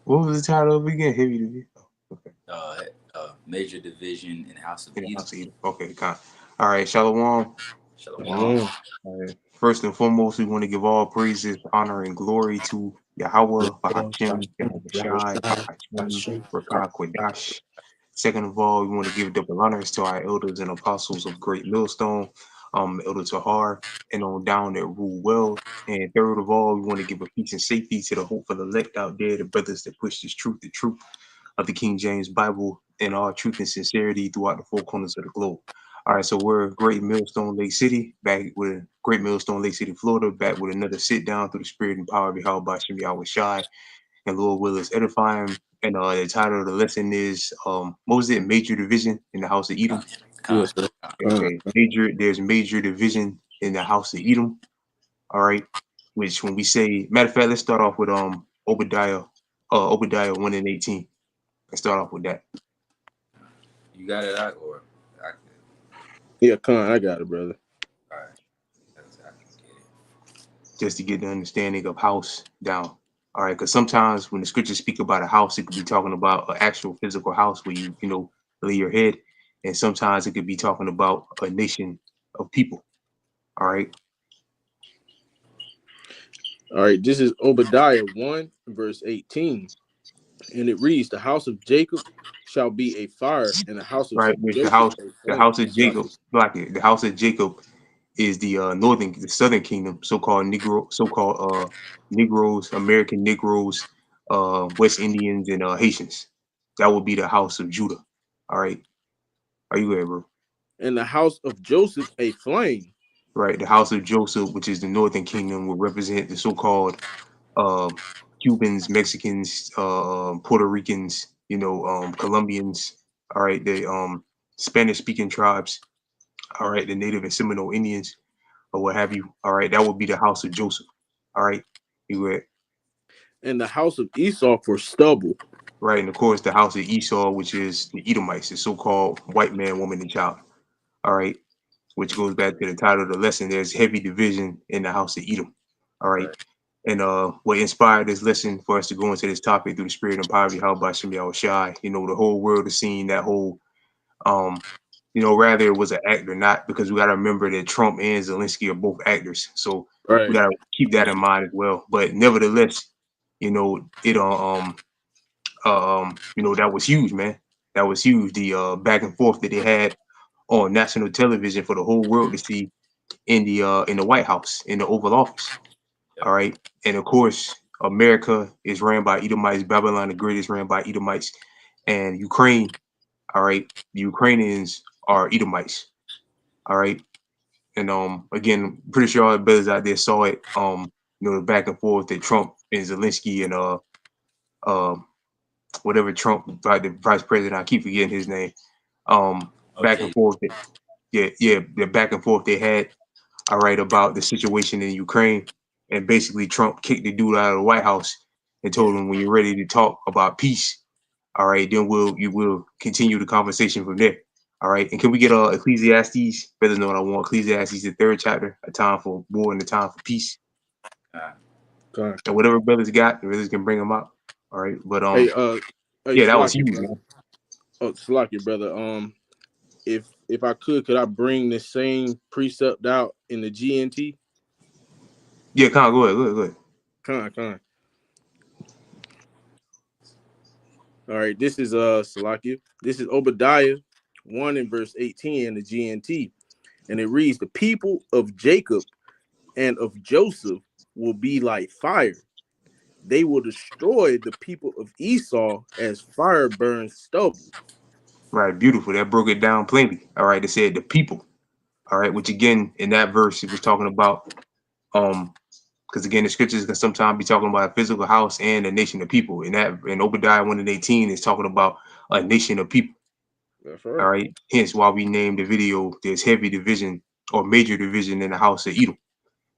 What was the title of it again? Heavy Division. Oh, okay. Major division in the House of In the Edom. house of Edom. Okay, con. All right, Shalom. Shalom. Shalom. All right. First and foremost, we want to give all praises, honor, and glory to Yahweh, Bahashem, Yahweh Shai, Bahashem, Rakah Kodash. Second of all, we want to give double honors to our elders and apostles of Great Millstone, Elder Tahar, and on down that rule well. And third of all, we want to give a peace and safety to the hopeful elect out there, the brothers that push this truth, the truth of the King James Bible, and all truth and sincerity throughout the four corners of the globe. All right, so we're Great Millstone Lake City, back with Great Millstone Lake City, Florida, back with another sit down through the spirit and power of Yahweh Bashem Yahweh Shai and Lord Will is edifying. And the title of the lesson is what was it? Major division in the house of Edom. Con. Yes, sir. Okay, there's major division in the house of Edom. All right, which when we say, matter of fact, let's start off with Obadiah 1:18. Let's start off with that. You got it out, or I can. Yeah, Con, I got it, brother. All right. I can get it. Just to get the understanding of house down. All right, because sometimes when the scriptures speak about a house, it could be talking about an actual physical house where you lay your head, and sometimes it could be talking about a nation of people. All right, All right, this is Obadiah 1, verse 18. And it reads, the house of Jacob shall be a fire, and the house of right. Which Joseph a the flame. house of Jacob, like it, the house of Jacob is the the southern kingdom, so-called Negroes, American Negroes, West Indians, and Haitians. That would be the house of Judah. All right, are you there, bro? And the house of Joseph a flame. Right, the house of Joseph, which is the northern kingdom, will represent the so-called uh, Cubans, Mexicans, Puerto Ricans, Colombians. All right, the Spanish-speaking tribes. All right, the Native and Seminole Indians, or what have you. All right, that would be the house of Joseph. All right, you read. And the house of Esau for stubble. Right, and of course the house of Esau, which is the Edomites, the so-called white man, woman, and child. All right, which goes back to the title of the lesson. There's heavy division in the house of Edom. All right. Right. And what inspired this lesson for us to go into this topic through the spirit and power of Yahweh Shem Yahweh Shai. The whole world is seeing that whole um, rather it was an act or not, because we gotta remember that Trump and Zelensky are both actors. So we Right. gotta keep that in mind as well. But nevertheless, it that was huge, man. That was huge. The back and forth that they had on national television for the whole world to see in the White House, in the Oval Office. Yep. All right. And of course, America is ran by Edomites, Babylon the Great is ran by Edomites, and Ukraine, all right, the Ukrainians are Edomites. All right. And again, pretty sure all the brothers out there saw it, the back and forth that Trump and Zelensky and uh whatever Trump, the vice president, I keep forgetting his name. Back and Okay. forth. Yeah, the back and forth they had, all right, about the situation in Ukraine. And basically Trump kicked the dude out of the White House and told him, when you're ready to talk about peace, all right, then you will continue the conversation from there. All right. And can we get Ecclesiastes? Better know what I want. Ecclesiastes, the third chapter, a time for war and a time for peace. Uh, Con. And whatever brothers got, the brothers can bring them up. All right. But Hey, hey, yeah, that was Slacky, huge, brother. man. Oh, Slacky, brother. If I could I bring the same precept out in the GNT? Yeah, Con, go ahead. Con. All right, this is Salakia. This is Obadiah 1 and verse 18 in the GNT. And it reads, the people of Jacob and of Joseph will be like fire. They will destroy the people of Esau as fire burns stubble. Right, beautiful. That broke it down plainly. All right, they said the people. All right, which again in that verse it was talking about because again the scriptures can sometimes be talking about a physical house and a nation of people. In Obadiah 1:18 is talking about a nation of people. That's All right. right. Hence why we named the video "There's Heavy Division or Major Division in the House of Edom."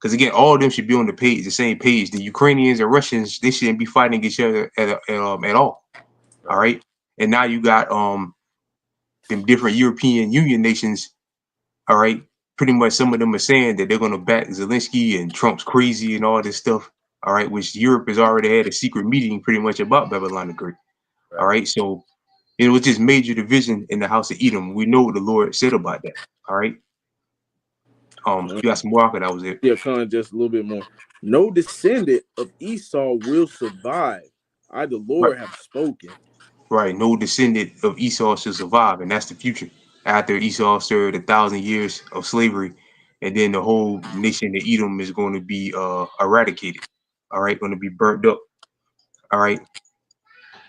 Because again, all of them should be on the same page. The Ukrainians and Russians, they shouldn't be fighting each other at all. All right. right. And now you got them different European Union nations. All right. Pretty much some of them are saying that they're gonna back Zelensky and Trump's crazy and all this stuff. all right, which Europe has already had a secret meeting pretty much about Babylon the Great. All Right. right, so it was just major division in the house of Edom. We know what the Lord said about that. All right. You got some more? That was it. Yeah, kind of just a little bit more. No descendant of Esau will survive. I, the Right. Lord, have spoken. Right. No descendant of Esau shall survive, and that's the future. After Esau served 1,000 years of slavery, and then the whole nation of Edom is going to be eradicated. All right, going to be burnt up. All right,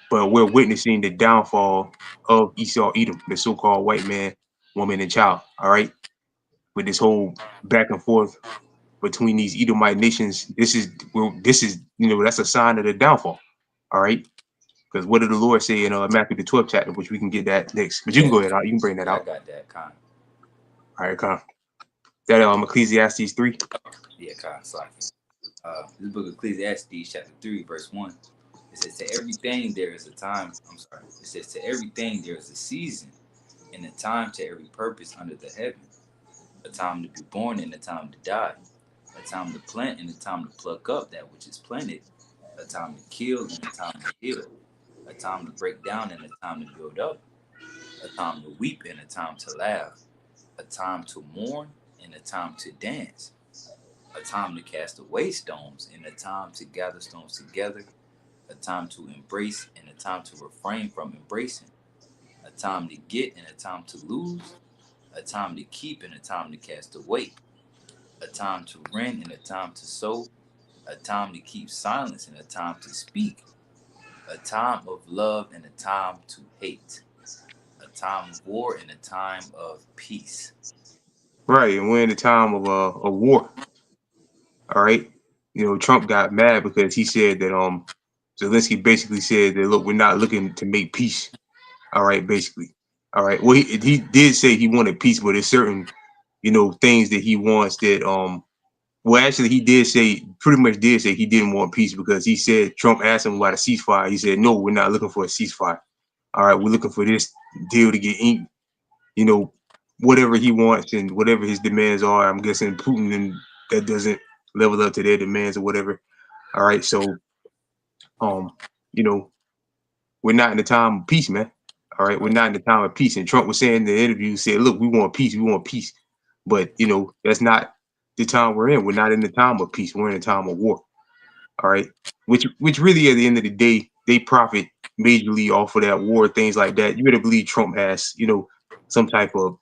but we're witnessing the downfall of Esau Edom, the so-called white man, woman, and child. All right, with this whole back and forth between these Edomite nations, this is that's a sign of the downfall. All right, because what did the Lord say in Matthew the 12th chapter, which we can get that next. But you can Yeah. go ahead, you can bring that Yeah, I out. got that con. All right, come. That Ecclesiastes 3. Yeah, con. Sorry. This book of Ecclesiastes, chapter 3, verse 1. It says, to everything there is a time. I'm sorry. It says, to everything there is a season, and a time to every purpose under the heaven. A time to be born and a time to die. A time to plant and a time to pluck up that which is planted. A time to kill and a time to heal. A time to break down and a time to build up. A time to weep and a time to laugh. A time to mourn and a time to dance. A time to cast away stones and a time to gather stones together. A time to embrace and a time to refrain from embracing. A time to get and a time to lose. A time to keep and a time to cast away. A time to rend and a time to sow. A time to keep silence and a time to speak. A time of love and a time to hate. A time of war and a time of peace. Right, and we're in the time of a war. All right, Trump got mad because he said that Zelensky basically said that look, we're not looking to make peace. All right, basically. All right. Well, he did say he wanted peace, but there's certain things that he wants that well, actually, he did say, pretty much did say he didn't want peace because he said Trump asked him about a ceasefire. He said, no, we're not looking for a ceasefire. All right, we're looking for this deal to get inked. You know, whatever he wants and whatever his demands are. I'm guessing Putin and that doesn't level up to their demands or whatever. All right, so um, you know, we're not in the time of peace, man. All right, we're Right. not in the time of peace. And Trump was saying in the interview, said, look, we want peace, we want peace. But that's not the time we're in. We're not in the time of peace. We're in the time of war. All right. Which really at the end of the day, they profit majorly off of that war, things like that. You better believe Trump has, some type of,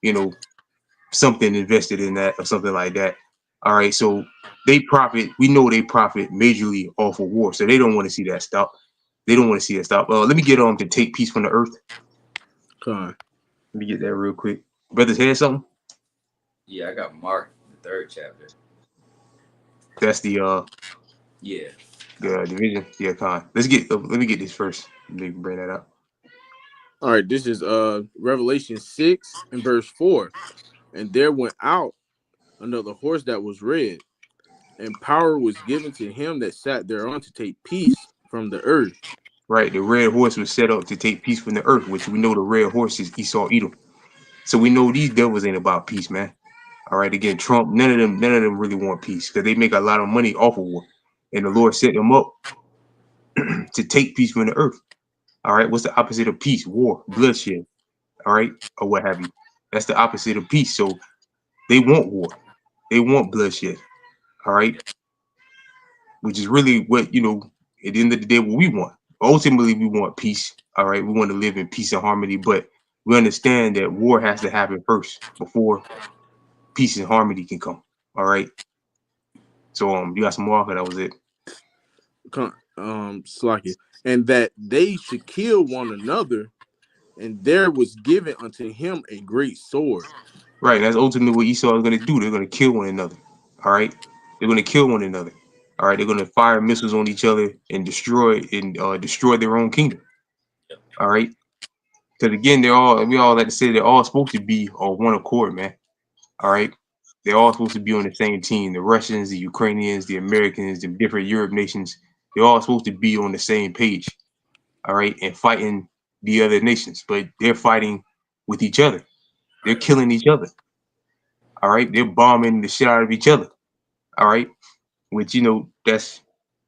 something invested in that or something like that. All right. So they profit, we know they profit majorly off of war. So they don't want to see that stop. They don't want to see that stop. Let me get to take peace from the earth. Con. Let me get that real quick. Brothers had something? Yeah, I got Mark, the third chapter. That's the Yeah. the division. Yeah, Con. Let me get this first. Let me bring that up. All right, this is Revelation 6 and verse 4. And there went out another horse that was red, and power was given to him that sat thereon to take peace from the earth. Right, the red horse was set up to take peace from the earth, which we know the red horse is Esau Edom. So we know these devils ain't about peace, man. All right, again, Trump, none of them really want peace because they make a lot of money off of war. And the Lord set them up to take peace from the earth. All right, what's the opposite of peace? War, bloodshed, all right, or what have you. That's the opposite of peace. So they want war. They want bloodshed, all right, which is really what, at the end of the day, what we want. Ultimately, we want peace, all right. We want to live in peace and harmony, but we understand that war has to happen first before peace and harmony can come, all right. So you got some more? That was it. Slacky, and that they should kill one another, and there was given unto him a great sword. Right, that's ultimately what Esau is going to do. They're going to kill one another, all right. They're going to kill one another, all right. They're going to fire missiles on each other and destroy their own kingdom, Yep. all right. Because again, we all like to say they're all supposed to be on one accord, man. All right. They're all supposed to be on the same team. The Russians, the Ukrainians, the Americans, the different Europe nations, they're all supposed to be on the same page. All right. And fighting the other nations. But they're fighting with each other. They're Right. killing each other. All right. They're bombing the shit out of each other. All right. Which, that's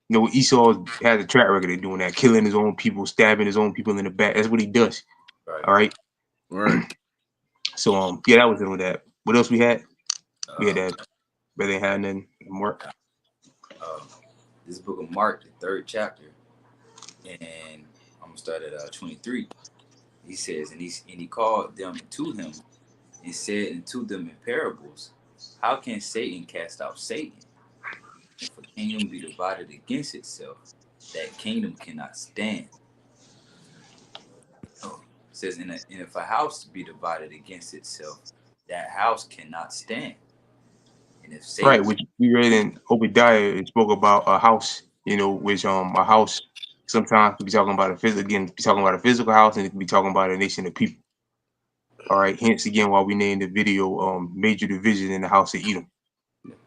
You know, Esau has a track record of doing that, killing his own people, stabbing his own people in the back. That's what he does. Right. All right. Right. So yeah, that was it with that. What else we had? We had that, but they had nothing. Mark. This book of Mark, the 3rd chapter, and I'm gonna start at 23. He says, and he called them to him and said unto them in parables, how can Satan cast out Satan? If a kingdom be divided against itself, that kingdom cannot stand. Oh, it says, and if a house be divided against itself, that house cannot stand. And if Right, Satan, which we read in Obadiah, it spoke about a house, you know, which a house sometimes could be talking about a physical, again, be talking about a physical house, and it could be talking about a nation of people. All right, hence again why we named the video major division in the house of Edom.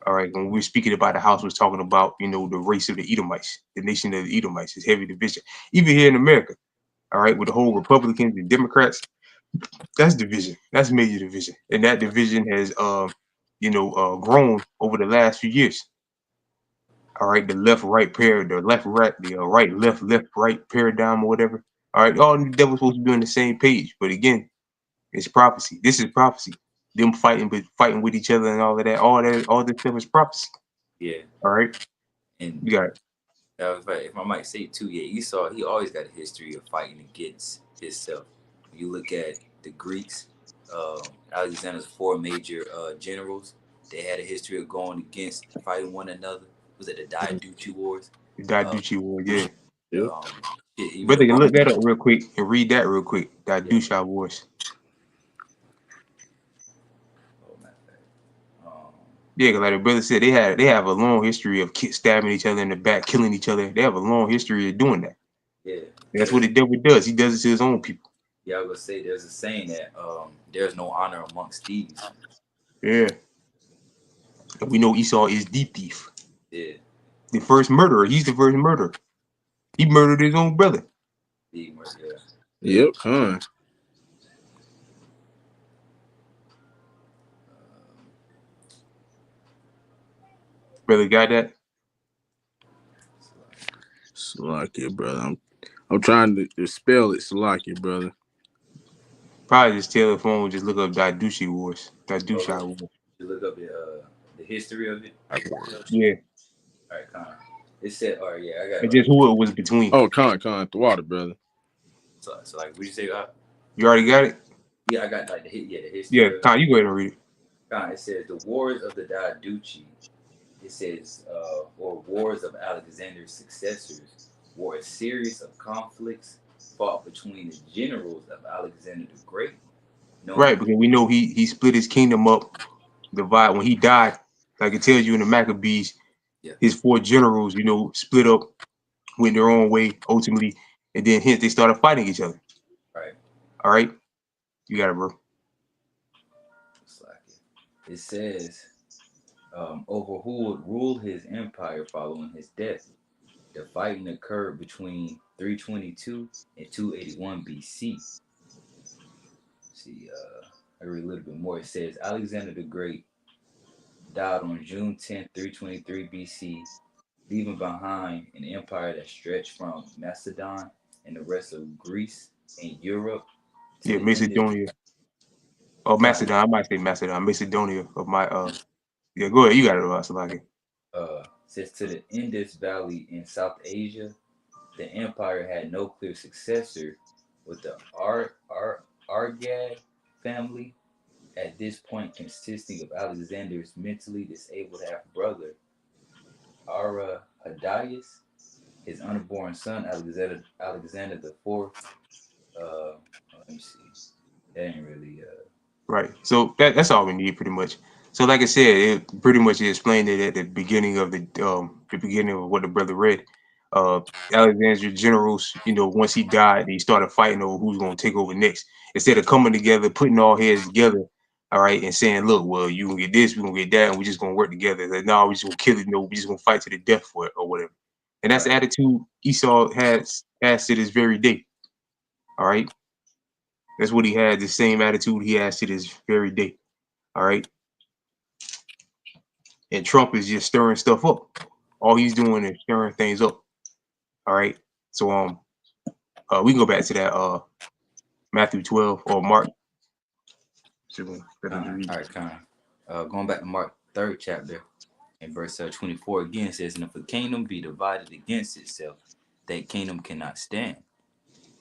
All right, when we're speaking about the house, we're talking about, you know, the race of the Edomites, the nation of the Edomites is heavy division. Even here in America, all right, with the whole Republicans and Democrats, that's division. That's major division, and that division has grown over the last few years. All right, the left right pair, the left right, the right left left right paradigm or whatever. All right, all the devils supposed to be on the same page, but again, it's prophecy. This is prophecy. Them fighting, but fighting with each other and all of that. All this stuff is prophecy. yeah, All right, and you got it. if I might say too, yeah, Esau, he always got a history of fighting against himself. When you look at the Greeks, Alexander's 4 major generals, they had a history of going against fighting one another. Was it the Diaduchi Wars? The Uh, Daduchi war, yeah. Yep. Even the Brother, can Roman, look that up real quick and read that real quick. yeah. Daduchi wars. Oh, matter of fact, um, Yeah, 'cause like the brother said, they have a long history of stabbing each other in the back, killing each other. They have a long history of doing that. yeah, That's what the devil does. He does it to his own people. yeah. I was gonna say there's a saying that there's no honor amongst thieves. Yeah. And we know Esau is the thief. Yeah, The first murderer. He's the first murderer. He murdered his own brother. yeah. Yep. Huh. Brother got that? Salakia, brother. I'm trying to spell it, Salakia, brother. Probably just telephone, just look up Daduchi wars. Daduchi Oh, wars. you look up the history of it. Yeah. All right, Con. It said, all right, yeah, I got it And right just here. who it was between. Oh, the water, brother. So like, what you say? You already got it? Yeah, I got like the Yeah, history of it. Con, you go ahead and read it. Con, it says the wars of the Diaduchi. It says, or wars of Alexander's successors, were a series of conflicts fought between the generals of Alexander the Great, known Right, as because we know he split his kingdom up, divide when he died, like it tells you in the Maccabees, yeah, his 4 generals, split up, went their own way ultimately, and then hence they started fighting each other. right. All right, you got it, bro. It's like it says, over who would rule his empire following his death. The fighting occurred between 322 and 281 BC. See, I read a little bit more. It says Alexander the Great died on June 10th, 323 BC, leaving behind an empire that stretched from Macedon and the rest of Greece and Europe to Yeah, the Indus. Macedonia. Oh, God, Macedon. I might say Macedon. Macedonia of my Yeah, go ahead. You got it, Salaki. says to the Indus Valley in South Asia. The empire had no clear successor, with the Argad family at this point consisting of Alexander's mentally disabled half brother, Arahadius, his unborn son Alexander the Fourth. Let me see. That ain't really. Right. So that's all we need pretty much. So like I said, it pretty much explained it at the beginning of the beginning of what the brother read. Alexander's generals, once he died, he started fighting over who's gonna take over next. Instead of coming together, putting all heads together, all right, and saying, look, well, you gonna get this, we gonna get that, and we just gonna work together. Like, no, we just gonna kill it, we just gonna fight to the death for it or whatever. And that's the Right. attitude Esau has to this very day. All right. That's what he had, the same attitude he has to this very day. All right. And Trump is just stirring stuff up. All he's doing is stirring things up. All right. So we can go back to that Matthew 12 or Mark. All right, going back to Mark 3rd chapter and verse 24 again says, and if a kingdom be divided against itself, that kingdom cannot stand.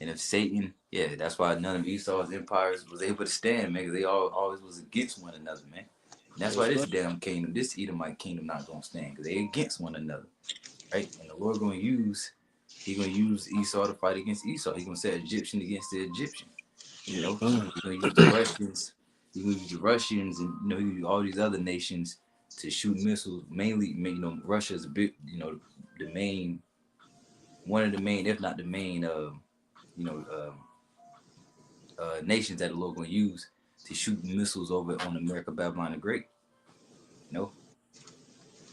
And if Satan, yeah, that's why none of Esau's empires was able to stand, man, because they all always was against one another, man. And that's why this damn kingdom, this Edomite kingdom, not gonna stand, because they against one another, right? And the Lord gonna use Esau to fight against Esau. He gonna set Egyptian against the Egyptian. You know, he's gonna use the Russians. He's gonna use the Russians, and you know, he use all these other nations to shoot missiles. Mainly, you know, Russia's a big, you know, the main, one of the main, if not the main, you know, nations that the Lord gonna use to shoot missiles over on America, Babylon the Great. You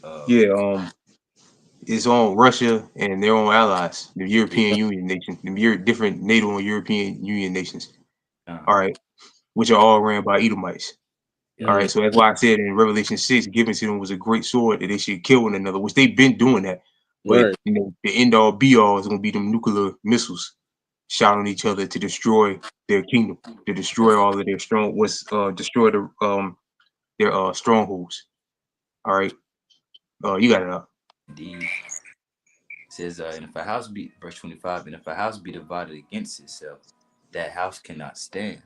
know, Yeah, it's on Russia and their own allies, the European Union nations, the different NATO and European Union nations. All right, which are all ran by Edomites. All right, so that's why I said in Revelation 6, given to them was a great sword that they should kill one another, which they've been doing that. But you know, the end all be all is gonna be them nuclear missiles shot on each other to destroy their kingdom, to destroy all of their destroy their strongholds. All right, you got it up. indeed. It says, and if a house be, verse 25, and if a house be divided against itself, that house cannot stand.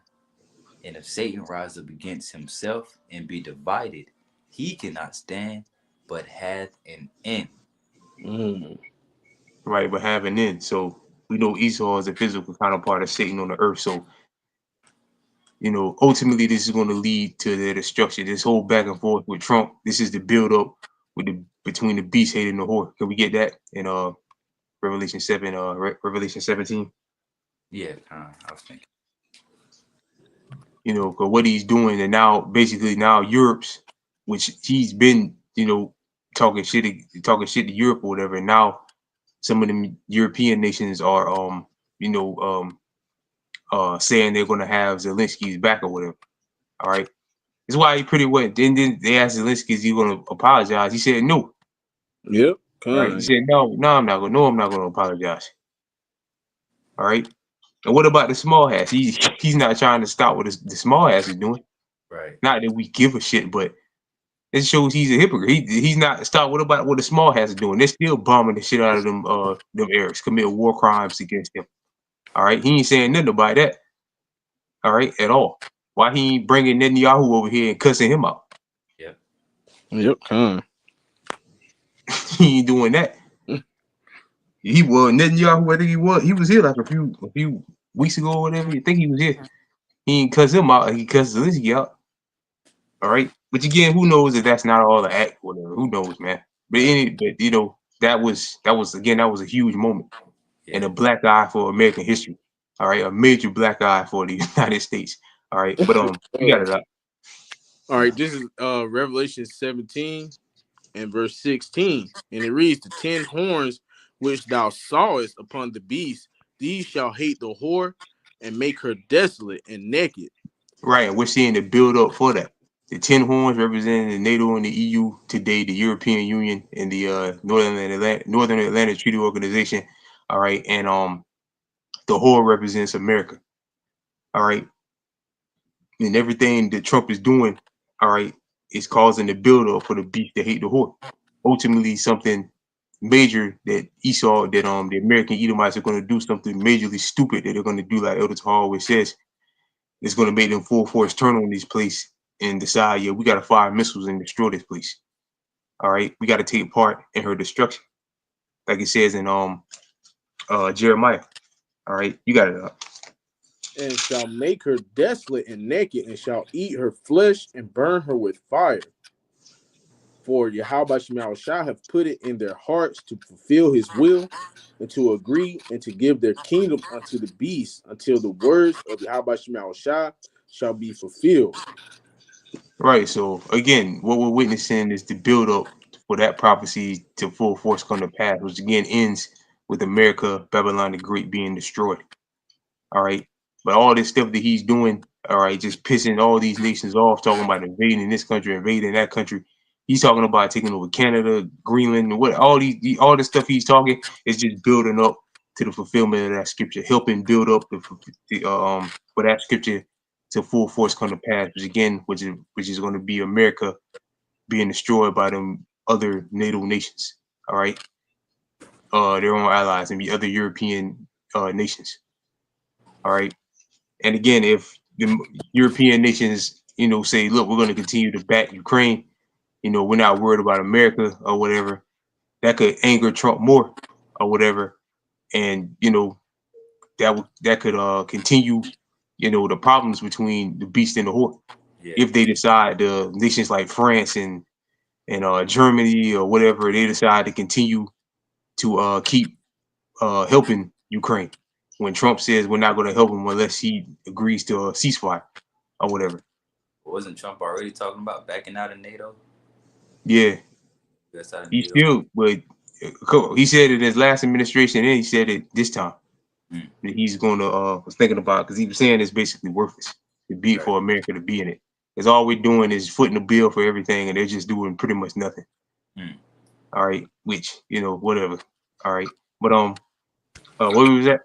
And if Satan rise up against himself and be divided, he cannot stand, but hath an end. Right, but have an end. So we know Esau is a physical counterpart of Satan on the earth. So, you know, ultimately this is going to lead to their destruction. This whole back and forth with Trump, this is the build up with the between the beast hating the whore. Can we get that in Revelation 7, Revelation 17? Yeah, I was thinking. You know, because what he's doing, and now basically now Europe's, which he's been, you know, talking shit to Europe or whatever. And now some of the European nations are you know, saying they're gonna have Zelensky's back or whatever. All right. That's why he pretty well. Then they asked Zelensky, is he gonna apologize? He said no. Yep. All right. He said no, I'm not gonna apologize. All right. And what about the small hats? He's not trying to stop what the small hats is doing. Right. Not that we give a shit, but it shows he's a hypocrite. He's not stop. What about what the small hats are doing? They're still bombing the shit out of them Arabs, committing war crimes against them. All right. He ain't saying nothing about that. All right, at all. Why he ain't bringing Netanyahu over here and cussing him out? Yep. He ain't doing that. He was Netanyahu. I think he was here like a few weeks ago or whatever. You think he was here? He ain't cuss him out. He cussed Zelensky out. All right, but again, who knows if that's not all the act or whatever? Who knows, man? But you know, that was a huge moment and a black eye for American history. All right, a major black eye for the United States. All right, but you got it up. All right, this is Revelation 17 and verse 16, and it reads, the 10 horns which thou sawest upon the beast, these shall hate the whore and make her desolate and naked. Right, and we're seeing the build up for that. The 10 horns representing the NATO and the EU today, the European Union and the Northern Atlantic Treaty Organization. All right, and the whore represents America. All right, and everything that Trump is doing, all right, is causing the build up for the beast to hate the whore. Ultimately, something major that Esau, that the American Edomites are going to do something majorly stupid that they're going to do, like Elder Hall always says. It's going to make them full force turn on this place and decide, yeah, we got to fire missiles and destroy this place. All right, we got to take part in her destruction, like it says in Jeremiah. All right, you got it up. And shall make her desolate and naked, and shall eat her flesh and burn her with fire. For Yahweh shall have put it in their hearts to fulfill his will, and to agree and to give their kingdom unto the beast, until the words of Yahweh shall be fulfilled. Right. So again, what we're witnessing is the build up for that prophecy to full force come to pass, which again ends with America, Babylon the Great being destroyed. All right. But all this stuff that he's doing, all right, just pissing all these nations off, talking about invading this country, invading that country. He's talking about taking over Canada, Greenland, and what all the stuff he's talking is just building up to the fulfillment of that scripture, helping build up for that scripture to full force come to pass, which is going to be America being destroyed by them other NATO nations. All right, their own allies and the other European nations. All right, and again, if the European nations, say, look, we're going to continue to back Ukraine, we're not worried about America or whatever, that could anger Trump more or whatever, and that could continue, the problems between the beast and the whore. Yeah. If they decide, the nations like France and Germany or whatever, they decide to continue to keep helping Ukraine, when Trump says we're not going to help him unless he agrees to a ceasefire or whatever. Wasn't Trump already talking about backing out of NATO? Yeah, That's out of he NATO. still, but he said it in his last administration, and he said it this time that he's going to was thinking about, because he was saying it's basically worthless to be for America to be in it. Because all we're doing is footing the bill for everything, and they're just doing pretty much nothing. All right, which whatever. All right, but what was that?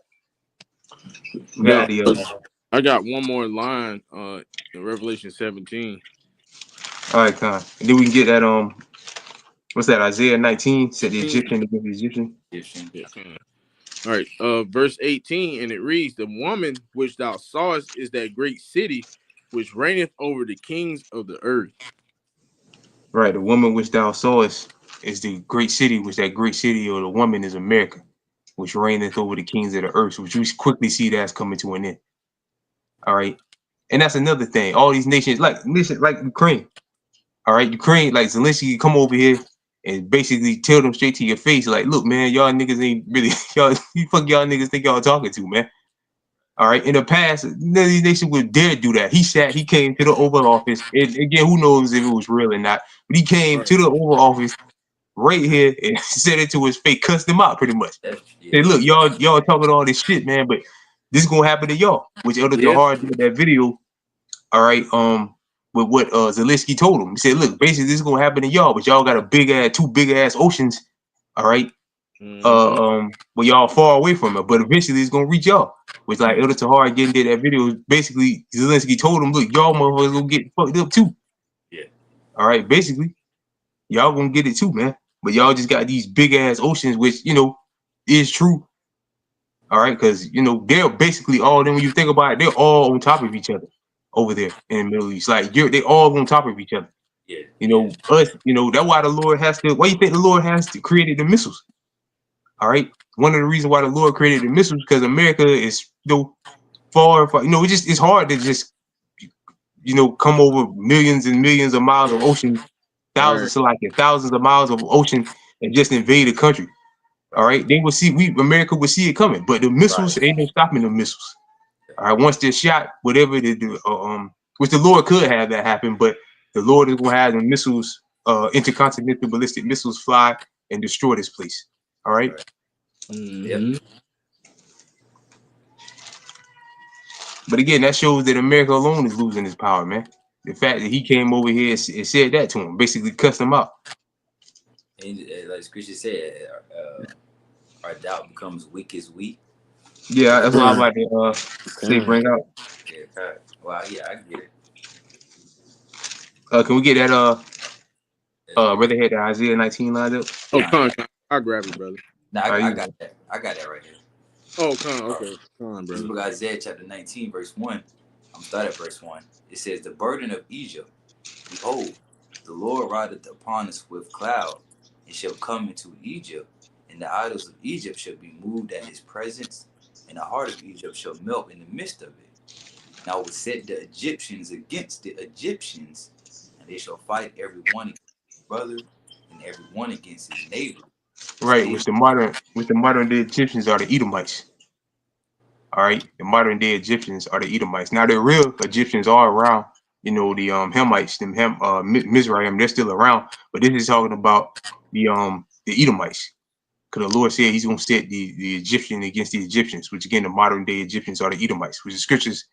I got one more line in Revelation 17. All right, Con. And then we can get that what's that? Isaiah 19 said the Egyptian against the Egyptian. Yeah. All right, verse 18, and it reads, "The woman which thou sawest is that great city which reigneth over the kings of the earth." Right, the woman which thou sawest is the great city, which that great city or the woman is America, which reigneth over the kings of the earth, which we quickly see that's coming to an end. All right, and that's another thing. All these nations, like Ukraine. All right, Ukraine, like Zelensky, come over here and basically tell them straight to your face, like, look, man, y'all niggas ain't really y'all niggas think y'all talking to, man. All right, in the past, none of these nations would dare do that. He came to the Oval Office, and again, who knows if it was real or not, but he came to the Oval Office right here and said it to his face, cussed him out pretty much. Say, look, y'all talking all this shit, man, but this is gonna happen to y'all. Which Elder Jahar did that video, all right, with what Zelensky told him. He said, look, basically this is gonna happen to y'all, but y'all got two big ass oceans, all right, but y'all far away from it, but eventually it's gonna reach y'all. Which, like Elder Tahar again did that video, basically Zelensky told him, look, y'all motherfuckers gonna get fucked up too. Yeah. All right, basically, y'all gonna get it too, man. But y'all just got these big ass oceans, which is true. All right, because they're basically all them. When you think about it, they're all on top of each other over there in the Middle East. Like they all on top of each other. Yeah. Us. That's why the Lord has to. Why you think the Lord has to created the missiles? All right, one of the reasons why the Lord created the missiles, because America is far. It's hard to just come over millions and millions of miles of ocean, thousands of miles of ocean, and just invade a country. All right, they will see. America will see it coming, but the missiles ain't no stopping the missiles. All right, once they're shot, whatever they do, which the Lord could have that happen, but the Lord is gonna have the missiles, intercontinental ballistic missiles, fly and destroy this place. All right. But again, that shows that America alone is losing its power, man. The fact that he came over here and said that to him, basically cussed him out. And like Scripture said, our doubt becomes weak as weak. Yeah, that's what I'm about to say. Bring out. Yeah, wow, yeah, I get it. Can we get that brother had the Isaiah 19 lined up? Oh, Con, I'll grab it, brother. Nah, I got that. I got that right here. Oh, Con, okay. Con, brother. This book Isaiah chapter 19, verse 1. I'm starting at verse 1. It says, "The burden of Egypt, behold, the Lord rideth upon a swift cloud, and shall come into Egypt, and the idols of Egypt shall be moved at his presence, and the heart of Egypt shall melt in the midst of it. And I will set the Egyptians against the Egyptians, and they shall fight every one against his brother, and every one against his neighbor." Right, which the modern day Egyptians are the Edomites. All right, the modern day Egyptians are the Edomites. Now the real Egyptians are around. The Hamites, Mizraim, they're still around. But this is talking about the Edomites, because the Lord said He's gonna set the Egyptian against the Egyptians, which again the modern day Egyptians are the Edomites, which the scriptures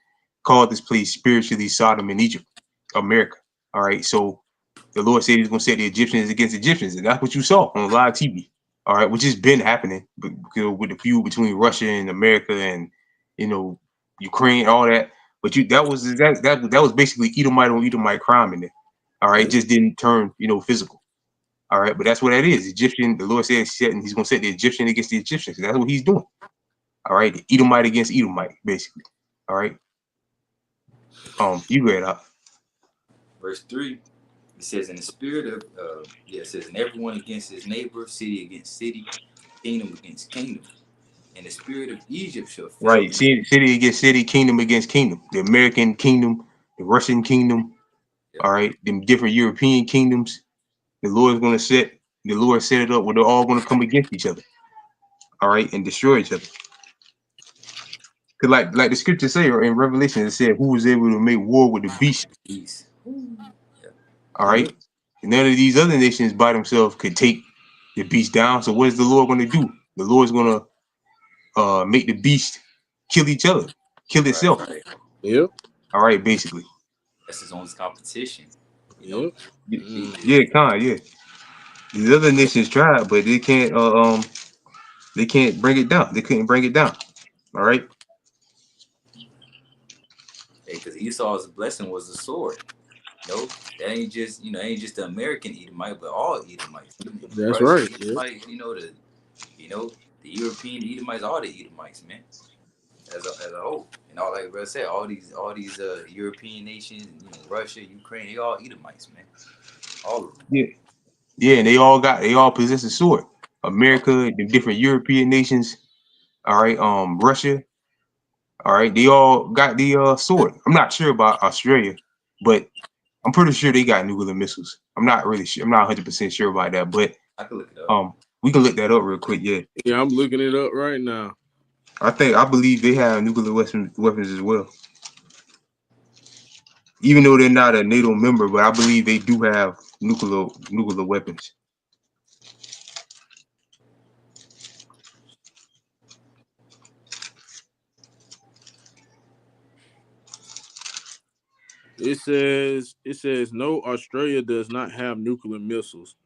call this place spiritually Sodom and Egypt, America. All right, so the Lord said he's going to set the Egyptians against Egyptians, and that's what you saw on live TV. All right, which has been happening, but with the feud between Russia and America and Ukraine, all that. But that was basically Edomite on Edomite crime in there. All right, it just didn't turn physical. All right, but that's what that is. Egyptian. The Lord said he's going to set the Egyptian against the Egyptians. That's what he's doing. All right, the Edomite against Edomite, basically. All right. You read up. Verse 3. It says, in the spirit of, it says, and everyone against his neighbor, city against city, kingdom against kingdom. And the spirit of Egypt shall fail. Right. City against city, kingdom against kingdom. The American kingdom, the Russian kingdom. All right. Them different European kingdoms. The Lord set it up where they're all going to come against each other. All right. And destroy each other. Because like the scriptures say, or in Revelation, it said, who was able to make war with the beast? All right. And none of these other nations by themselves could take the beast down. So what is the Lord going to do? The Lord's going to make the beast kill each other, kill itself. Right. Yep. All right, basically. That's his own competition. Yep. Yeah, yeah. These other nations tried, but they can't bring it down. They couldn't bring it down. All right. Hey, because Esau's blessing was the sword. No, that ain't just the American Edomite, but all Edomites. That's Russian right. Edomites, the European Edomites, all the Edomites, man, as a whole. And all, like brother said, all these European nations, Russia, Ukraine, they all Edomites, man. All of them. Yeah, and they all possess a sword. America, the different European nations, all right, Russia, all right, they all got the sword. I'm not sure about Australia, but I'm pretty sure they got nuclear missiles. I'm not really sure. I'm not 100% sure about that, but I can look it up. We can look that up real quick. Yeah. Yeah, I'm looking it up right now. I believe they have nuclear weapons as well. Even though they're not a NATO member, but I believe they do have nuclear weapons. It says no, Australia does not have nuclear missiles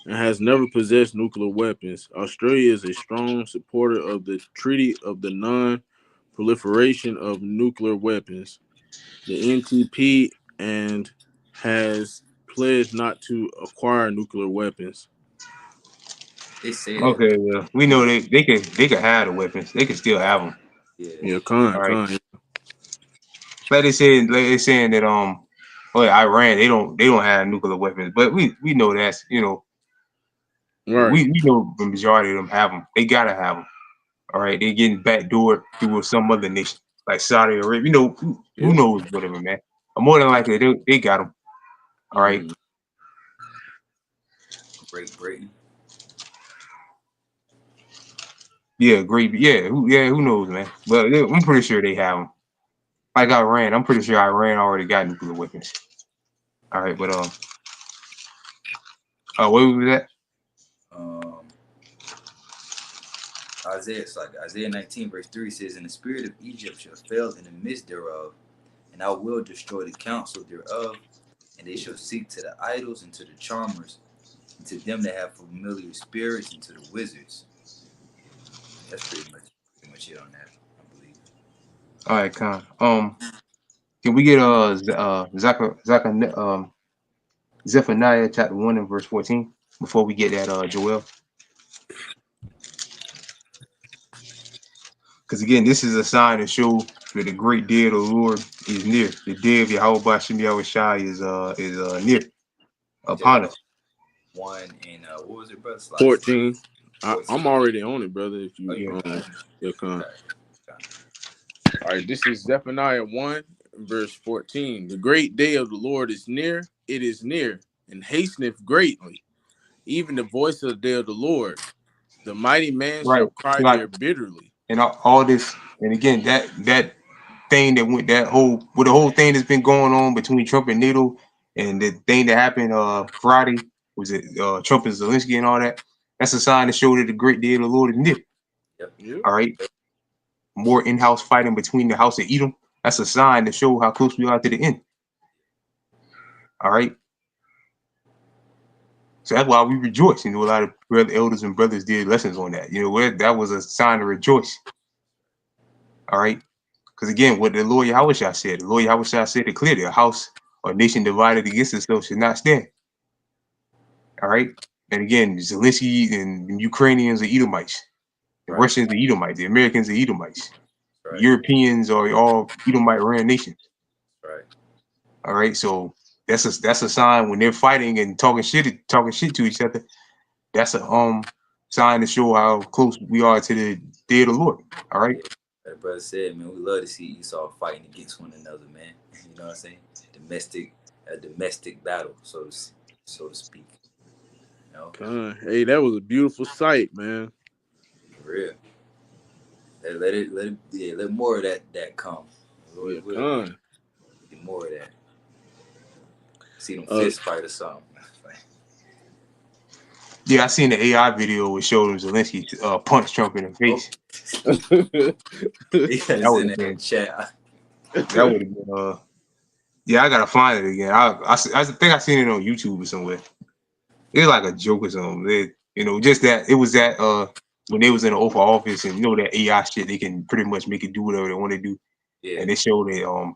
and has never possessed nuclear weapons. Australia is a strong supporter of the Treaty of the Non-Proliferation of Nuclear Weapons, the NTP, and has pledged not to acquire nuclear weapons. They say Okay, well, we know they could have the weapons. They could still have them. Yeah, All right. Like they saying that Iran they don't have nuclear weapons, but we know that's right. we know the majority of them have them. They gotta have them. All right, they getting backdoored through some other nation like Saudi Arabia. Who knows whatever, man. More than likely they got them. All right. Great Britain. Yeah, great. Yeah, who knows, man? But I'm pretty sure they have them. Like Iran, I'm pretty sure Iran already got nuclear weapons. All right, but what was that? Isaiah 19 verse 3 says, "And the spirit of Egypt shall fail in the midst thereof, and I will destroy the counsel thereof, and they shall seek to the idols and to the charmers, and to them that have familiar spirits, and to the wizards." That's pretty much it on that, I believe. All right, can we get Zephaniah chapter 1 and verse 14 before we get that Joel? Because again, this is a sign to show that the great day of the Lord is near. The day of Yahweh Bashem Yahushai is near upon us. 1 and what was it, brother? 14. I'm already on it, brother. If you come. All right, this is Zephaniah 1, verse 14. The great day of the Lord is near, it is near, and hasteneth greatly. Even the voice of the day of the Lord. The mighty man shall cry there bitterly. And all this, and again, that thing that went the whole thing that's been going on between Trump and NATO, and the thing that happened Friday, was it Trump and Zelensky and all that? That's a sign to show that the great day of the Lord is near. Yep. All right. More in-house fighting between the house of Edom. That's a sign to show how close we are to the end. All right. So that's why we rejoice. A lot of brother elders and brothers did lessons on that. That was a sign to rejoice. All right. Because again, what the Lord Yahweh said, it clearly: a house or nation divided against itself should not stand. All right. And again, Zelensky and Ukrainians are Edomites. The Russians are Edomites. The Americans are Edomites. The Europeans are all Edomite ran nations. Right. All right. So that's a sign when they're fighting and talking shit to each other. That's a sign to show how close we are to the day of the Lord. All right. Yeah. Like brother said, man, we love to see Esau fighting against one another, man. You know what I'm saying? A domestic battle, so to speak. You know? Hey, that was a beautiful sight, man. For real. Let more of that come. Lord will. Get more of that. See them fist fight or something. Yeah, I seen the AI video which showed him Zelensky punch Trump in the face. That would have been chat. That would have been yeah, I gotta find it again. I think I seen it on YouTube or somewhere. It's like a joke or something. Just that it was that when they was in the oath of office and that AI shit, they can pretty much make it do whatever they want to do. Yeah. And they showed that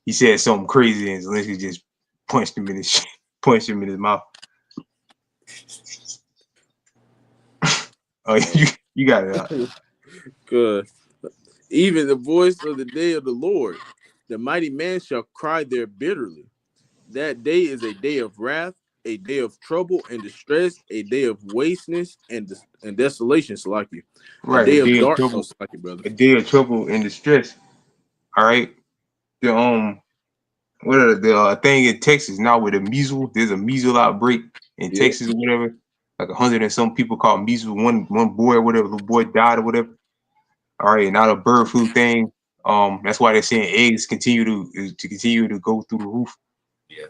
he said something crazy and Zelensky just punched him in his mouth. You got it. Good. Even the voice of the day of the Lord, the mighty man shall cry there bitterly. That day is a day of wrath, a day of trouble and distress, a day of wasteness and desolation, Salaki. A Right, day a of day of dark, trouble. Salaki, brother. A day of trouble and distress. All right. The what are the thing in Texas now with the measles? There's a measles outbreak in Texas or whatever. Like 100 and some people caught measles. One boy or whatever, little boy died or whatever. All right, now the bird flu thing. That's why they're saying eggs continue to go through the roof. Yeah.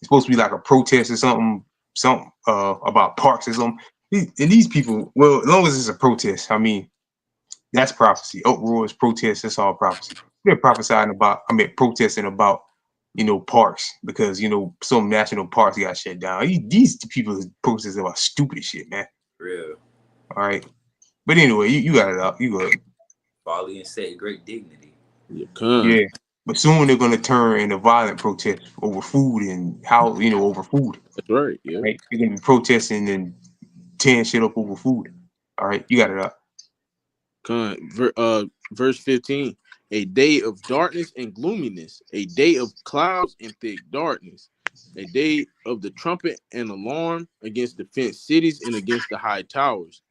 It's supposed to be like a protest or something about parks or something. These people, well, as long as it's a protest, I mean, that's prophecy. Uproars, protests, that's all prophecy. They're protesting about, parks because, some national parks got shut down. These people protesting about stupid shit, man. Real. All right. But anyway, you got it up. You good. Folly and set great dignity. Yeah. But soon they're going to turn into violent protests over food and how, over food. That's right. Yeah. Right? They're going to be protesting and tearing shit up over food. All right. You got it up. Verse 15. A day of darkness and gloominess, a day of clouds and thick darkness, a day of the trumpet and alarm against the fenced cities and against the high towers.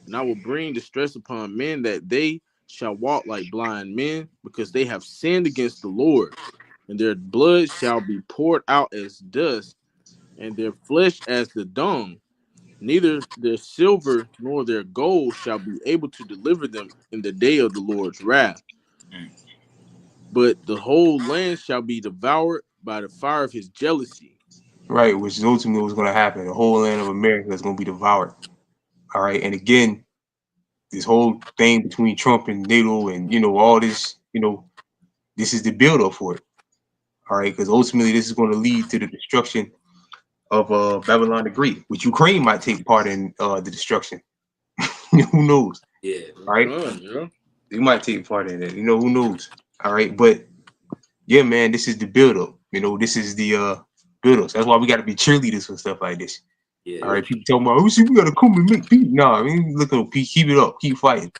And I will bring distress upon men that they shall walk like blind men, because they have sinned against the Lord, and their blood shall be poured out as dust, and their flesh as the dung. Neither their silver nor their gold shall be able to deliver them in the day of the Lord's wrath. But the whole land shall be devoured by the fire of his jealousy. Right, which is ultimately what's going to happen. The whole land of America is going to be devoured. All right, and again, this whole thing between Trump and NATO and all this, this is the build-up for it. All right, because ultimately this is going to lead to the destruction of Babylon the Great, which Ukraine might take part in the destruction. Who knows? Yeah. All right, they might take part in it. Who knows? All right, but yeah, man, this is the build-up. This is the build-up. So that's why we got to be cheerleaders for stuff like this. Yeah. All right, people talking about, we got to come and make peace. No, I mean, look at peace. Keep it up. Keep fighting.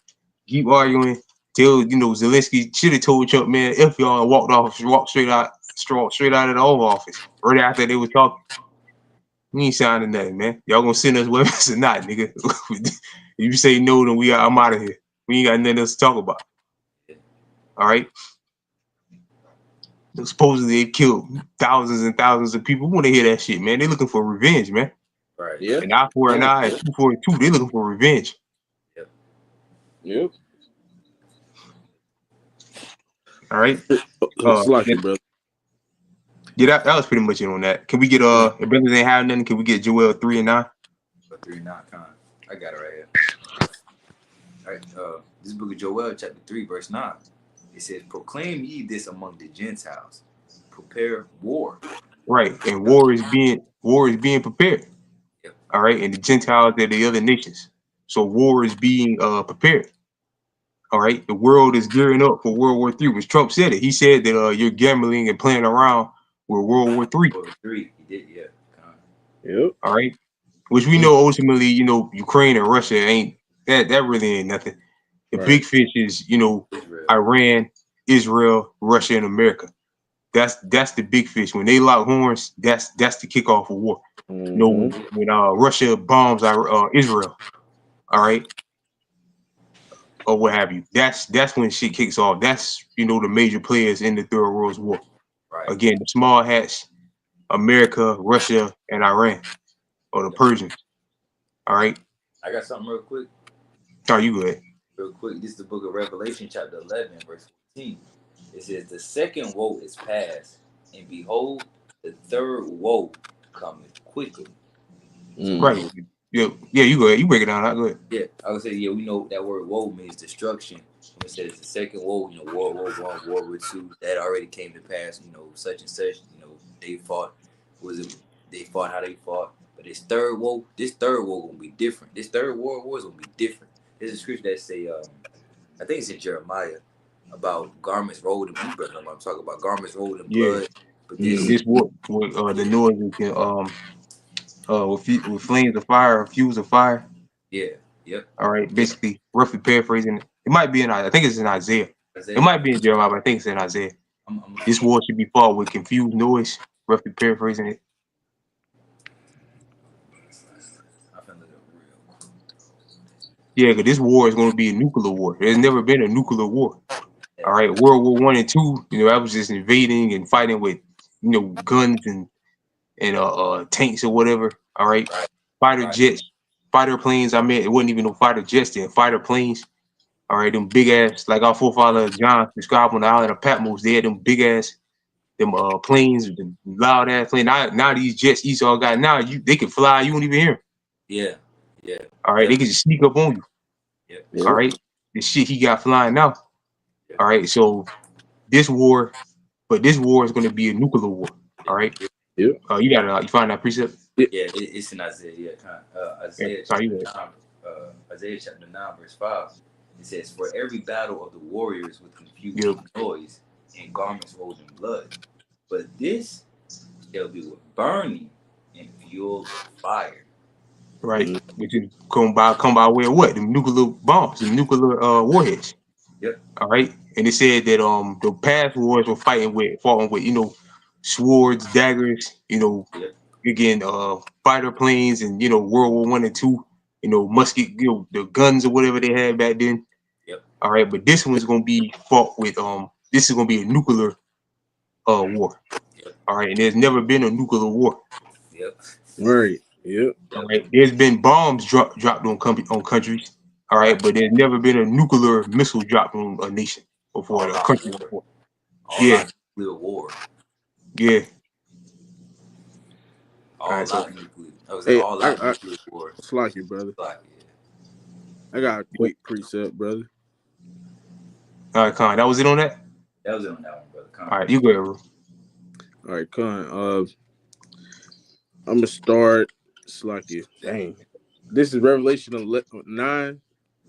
Keep arguing. Till Zelensky should have told Trump, man, if y'all walked straight out of the Oval Office right after they were talking. We ain't signing nothing, man. Y'all gonna send us weapons or not, nigga? If you say no, then I'm out of here. We ain't got nothing else to talk about. All right. Supposedly they killed thousands and thousands of people. We want to hear that shit, man. They looking for revenge, man. Right. Yeah. An eye for an eye, 2 for a 2. They looking for revenge. Yep. All right. Lucky, brother. Yeah, that was pretty much it on that. Can we get if brothers ain't have nothing? Can we get Joel 3 and 9? 3 and 9, I got it right here. All right. This book of Joel, chapter 3, verse 9. It says, "Proclaim ye this among the Gentiles, prepare war." Right, and war is being prepared. all right, and the Gentiles are the other nations. So war is being prepared. All right, the world is gearing up for World War III. Which Trump said it. He said that you're gambling and playing around with World War III. Or three, he did, yeah. Yep. All right, which we know ultimately, Ukraine and Russia ain't that really ain't nothing. The Right. big fish is, Israel. Iran, Israel, Russia, and America. That's the big fish. When they lock horns, that's the kickoff of war. Mm-hmm. When Russia bombs Israel, all right, or what have you. That's when shit kicks off. That's the major players in the Third World War. Right. Again, the small hats, America, Russia, and Iran, or the Persians. All right. I got something real quick. Oh, you good? Real quick. This is the book of Revelation, chapter 11, verse 14. It says, the second woe is past, and behold, the third woe cometh quickly. So we Mm. Right. know, Yeah. You good? You break it down. I good. yeah, I would say, yeah, we know that word woe means destruction. When it says the second woe, World War I, World War II, that already came to pass, such and such, they fought, was it, they fought how they fought. But this third woe gonna be different. This third World War is gonna be different. There's a scripture that say, I think it's in Jeremiah, about garments rolled in blood. I'm talking about garments rolled in Yeah. blood. But Yeah. this, Mm. This war with the noise can with flames of fire, fuse of fire. yeah, yep, All right. Basically, roughly paraphrasing it. It might be I think it's in Isaiah. It Isaiah. might be in Jeremiah, but I think it's in Isaiah. I'm This war should be fought with confused noise, roughly paraphrasing it. finna look up real quick. Yeah, because this war is going to be a nuclear war. There's never been a nuclear war. All right, World War One and Two, that was just invading and fighting with, guns and tanks or whatever. All right, Right, fighter right, jets, fighter planes. I mean, it wasn't even no fighter jets then. Fighter planes. All right, them big ass, like our forefather John described on the island of Patmos. They had them big ass, them planes, them loud ass plane. Now these jets Esau got now they can fly. You won't even hear 'em. yeah, yeah, All right, yep, they can just sneak up on you. yep, All Yep. right, the shit he got flying now. yep, All right, so this war, but this war is going to be a nuclear war. All right, yep. Yep. you find that precept? Yeah, it's in Isaiah. Yeah, Yeah, Isaiah how you chapter read? 9. Isaiah chapter 9, verse 5. It says, "For every battle of the warriors with Yeah, confused noise and garments rolled in blood, but this shall be with burning and fuel of fire." right. Mm. Which is come by way of what? The nuclear bombs, the nuclear warheads. Yep, All right, and it said that the past wars were fought with swords, daggers, yep, again fighter planes, and World War One and Two, musket, the guns or whatever they had back then. yep, All right, but this one's gonna be fought with this is gonna be a nuclear war. yep, All right, and there's never been a nuclear war. yep, Right. Yep. All yep. right, there's been bombs dropped on countries. All right, Right. but there's never been a nuclear missile dropped on a nation before, All a out country war. before. All Yeah, out nuclear war. yeah. All right, All so out nuclear. I was Hey, all out I nuclear war. it's like you, brother. Like, yeah. I got a yeah. quick precept, brother. All right, Con, that was it on that. That was it on that one, brother. All Con. right, you go ahead, bro. All right, Con. I'm gonna start. It's like you. Dang. This is Revelation 9,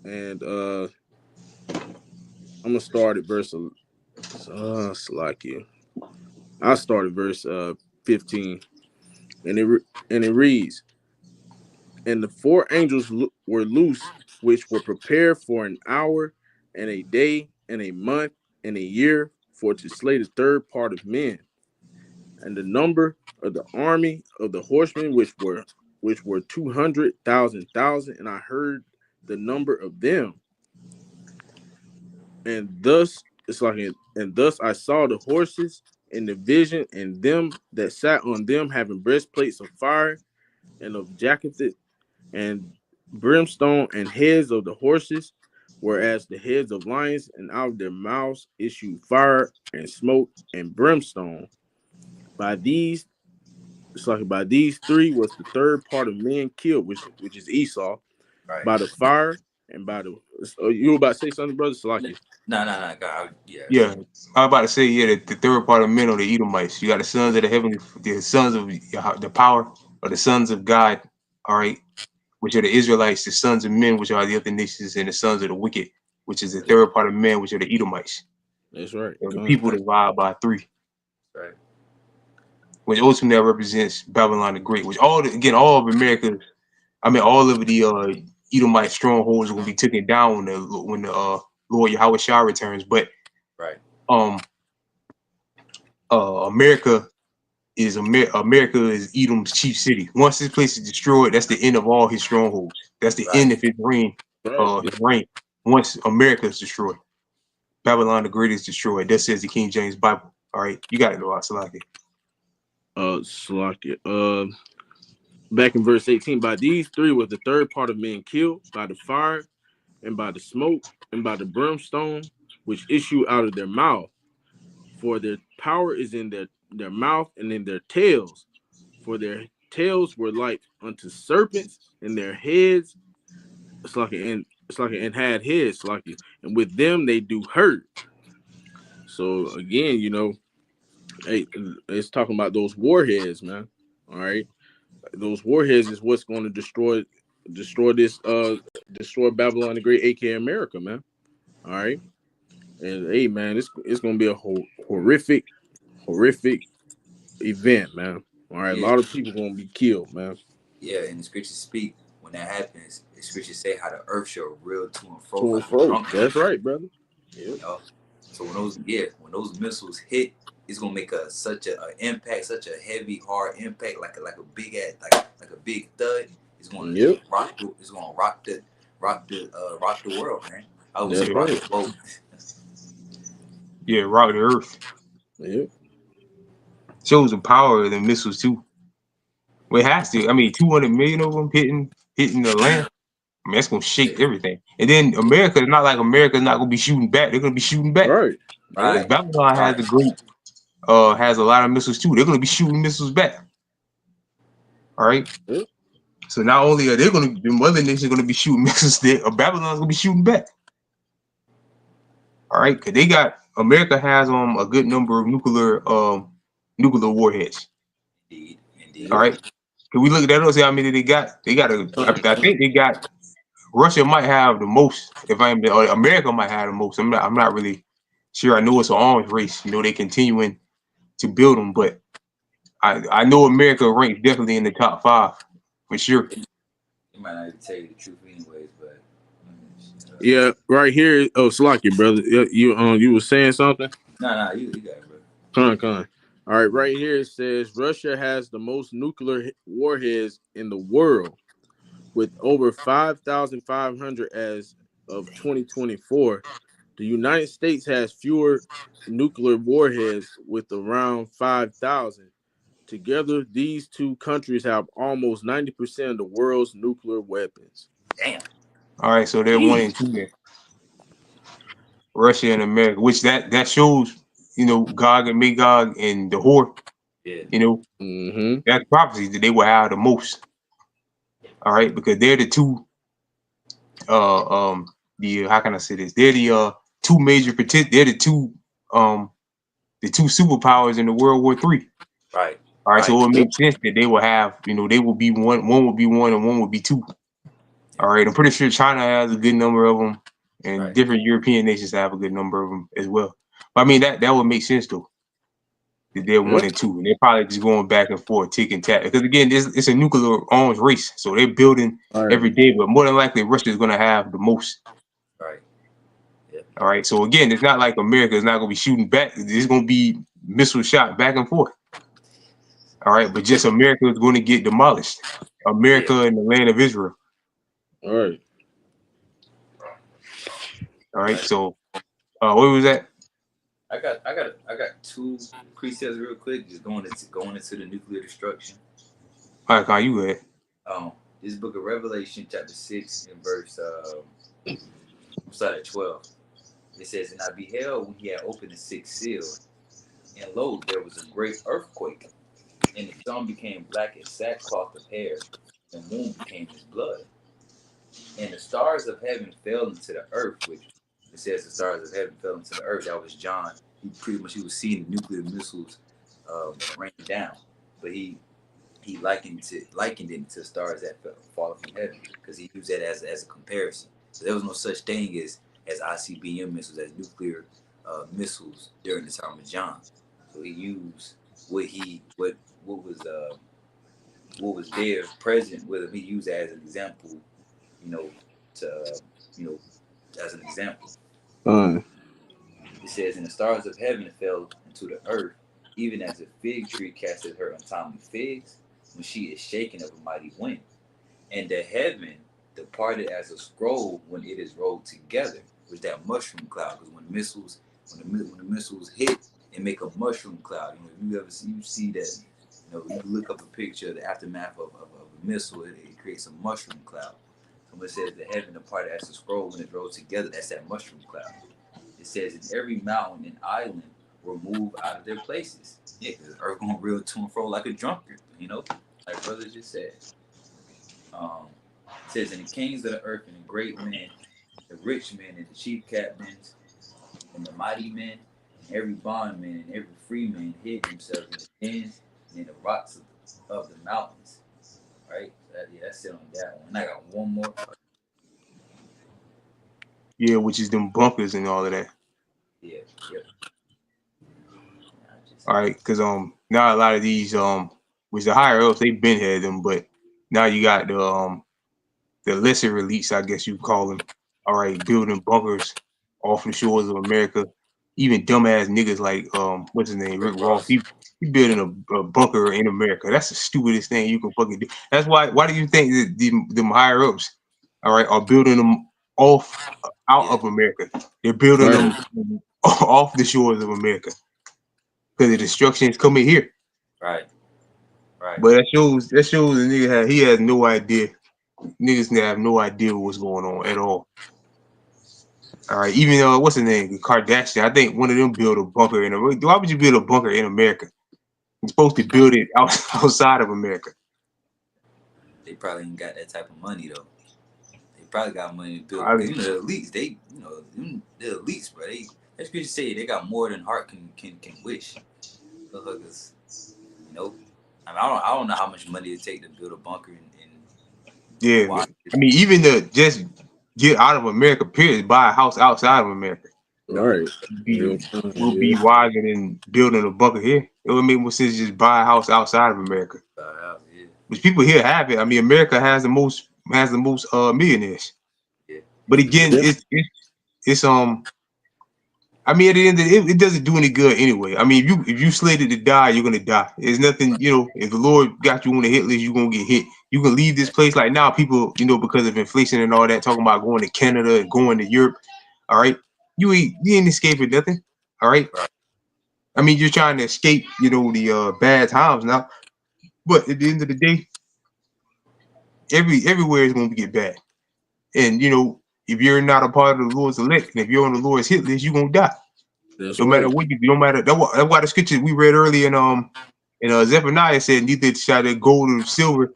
and I'm gonna start at verse. It's like you. I started verse 15, and it reads, "And the four angels were loose, which were prepared for an hour, and a day, and a month, and a year, for to slay the third part of men, and the number of the army of the horsemen, which were 200,000. And I heard the number of them, and thus it's like, and thus I saw the horses in the vision, and them that sat on them having breastplates of fire and of jackets and brimstone, and heads of the horses whereas the heads of lions, and out of their mouths issued fire and smoke and brimstone. By these, it's like by these three was the third part of men killed, which is Esau, Right. by the fire and by the. You were about to say something, brother Salaki? No. God, Yeah, yes. I was about to say, yeah, the third part of men are the Edomites. You got the sons of the heavenly, the sons of the power, or the sons of God. all right, which are the Israelites, the sons of men, which are the other nations, and the sons of the wicked, which is the third part of men, which are the Edomites. That's right. And the people divide by 3. Right. Which ultimately represents Babylon the Great, which all of America, I mean all of the Edomite strongholds will be taken down when the Lord Yahweh Shah returns. But right. America is Edom's chief city. Once this place is destroyed, that's the end of all his strongholds. That's the end of his reign. His reign. Once America is destroyed, Babylon the Great is destroyed. That says the King James Bible. All right, you got it, Salaki. Salaki. Back in verse 18, by these 3 was the third part of men killed by the fire and by the smoke and by the brimstone which issue out of their mouth. For their power is in their mouth and in their tails. For their tails were like unto serpents, and their heads and had heads and with them they do hurt. So again, hey, it's talking about those warheads, man. All right. Those warheads is what's going to destroy Babylon the Great, aka America, man. All right. And hey, man, it's gonna be a horrific event, man. All right, Yeah. a lot of people gonna be killed, man. Yeah, and the scriptures speak when that happens. The scriptures say how the earth shall reel to and fro To and like a fro. drunken. That's right, brother. Yep. You know? So when those missiles hit, it's gonna make such an impact, such a heavy, hard impact, like a big ass, like a big thud. It's gonna rock. It's gonna rock the world, man. I would say rock the boat. Yeah, rock the earth. Yep. Shows the power of the missiles too. Well, it has to. I mean, 200 million of them hitting the land. I mean, that's gonna shake everything. And then America is not like America's not gonna be shooting back. They're gonna be shooting back. Right. Because Babylon has the great, has a lot of missiles too. They're gonna be shooting missiles back. All right. Yep. So not only are they gonna, the other nations gonna be shooting missiles, Babylon's gonna be shooting back. All right, because America has a good number of nuclear warheads. Indeed. All right. Can we look at that and see how many they got? I think they got. Russia might have the most. Or America might have the most. I'm not really sure. I know it's an arms race. They continuing to build them, but I know America ranks definitely in the top 5 for sure. You might not tell you the truth anyways, but yeah, right here. Oh, Slocky, brother. You were saying something? Nah, you got it, bro. Con. All right, right here it says Russia has the most nuclear warheads in the world, with over 5,500 as of 2024. The United States has fewer nuclear warheads with around 5,000. Together, these 2 countries have almost 90% of the world's nuclear weapons. Damn. All right, so they're 1 and 2 there. Russia and America, which that shows, Gog and Magog and the whore. Yeah. That's prophecy that they will have the most. All right, because they're the 2. How can I say this? They're the 2 major They're the 2 superpowers in the World War III. Right. All right, so it makes sense that they will have, they will be one will be 1 and 1 will be 2. All right, I'm pretty sure China has a good number of them, and different European nations have a good number of them as well. But I mean, that would make sense though. That they're 1 and 2, and they're probably just going back and forth, tick and tack. Because again, it's a nuclear arms race, so they're building every day. But more than likely, Russia is going to have the most. Right. Yeah. All right. So again, it's not like America is not going to be shooting back. It's going to be missile shot back and forth. All right, but just America is going to get demolished. America and the land of Israel. All right. All right. So, what was that? I got 2 precepts real quick. Just going into the nuclear destruction. All right, Kyle, you go ahead. This book of Revelation, chapter 6, and verse start at 12. It says, "And I beheld when he had opened the 6th seal, and lo, there was a great earthquake, and the sun became black as sackcloth of hair, and the moon became as blood. And the stars of heaven fell into the earth," which it says the stars of heaven fell into the earth. That was John. He was seeing the nuclear missiles rain down, but he he likened it to stars that fall from heaven, because he used that as a comparison. So there was no such thing as ICBM missiles, as nuclear missiles during the time of John. So he used what he what was there present with him. He used that as an example, you know, to you know, as an example. It says, "And the stars of heaven fell into the earth, even as a fig tree casteth her untimely figs, when she is shaken of a mighty wind. And the heaven departed as a scroll when it is rolled together," which that mushroom cloud. Because when the missiles hit, it make a mushroom cloud. If you ever see that, you look up a picture of the aftermath of a missile, it creates a mushroom cloud. So when it says the heaven departed as a scroll when it rolled together, that's that mushroom cloud. It says, "And every mountain and island were moved out of their places." Yeah, because the earth going real to and fro like a drunkard, like brother just said. It says, "And the kings of the earth and the great men, the rich men and the chief captains and the mighty men, and every bondman and every free man hid themselves in the dens and in the rocks of the mountains." Right? That's it on that one. And I got one more. Yeah, which is them bunkers and all of that. Yeah, yep. All right, because now a lot of these which the higher ups they've been had them, but now you got the lesser elites, I guess you call them. All right, building bunkers off the shores of America. Even dumbass niggas like what's his name, Rick Ross. He building a bunker in America. That's the stupidest thing you can fucking do. That's why do you think that them higher ups, all right, are building them out of America? They're building them off the shores of America because the destruction is coming here. Right. But that shows the nigga he has no idea. Niggas have no idea what's going on at all. All right, even though what's the name, Kardashian, I think one of them built a bunker in America. Why would you build a bunker in America? You're supposed to build it outside of America. They probably ain't got that type of money though. They probably got money to build. I Because mean, the elites, the elites, bro. That's good to say. They got more than heart can wish. Motherfuckers, I don't know how much money it take to build a bunker in yeah, Washington. I mean, even to just get out of America, period, buy a house outside of America. All right. Will be wiser than building a bunker here. It would make more sense to just buy a house outside of America. Yeah. Which people here have it. I mean, America has the most millionaires. Yeah. But again, it's I mean, at the end of it doesn't do any good anyway. I mean, if you slated to die, you're gonna die. There's nothing, if the Lord got you on the hit list, you're gonna get hit. You can leave this place. Like now, people, because of inflation and all that, talking about going to Canada and going to Europe. All right, you ain't escaping nothing. All right. I mean, you're trying to escape, the bad times now. But at the end of the day, everywhere is gonna get bad. And if you're not a part of the Lord's elect, and if you're on the Lord's hit list, you're gonna die. No matter what you do, no matter that's why the scripture we read earlier in Zephaniah said, neither shall the gold or silver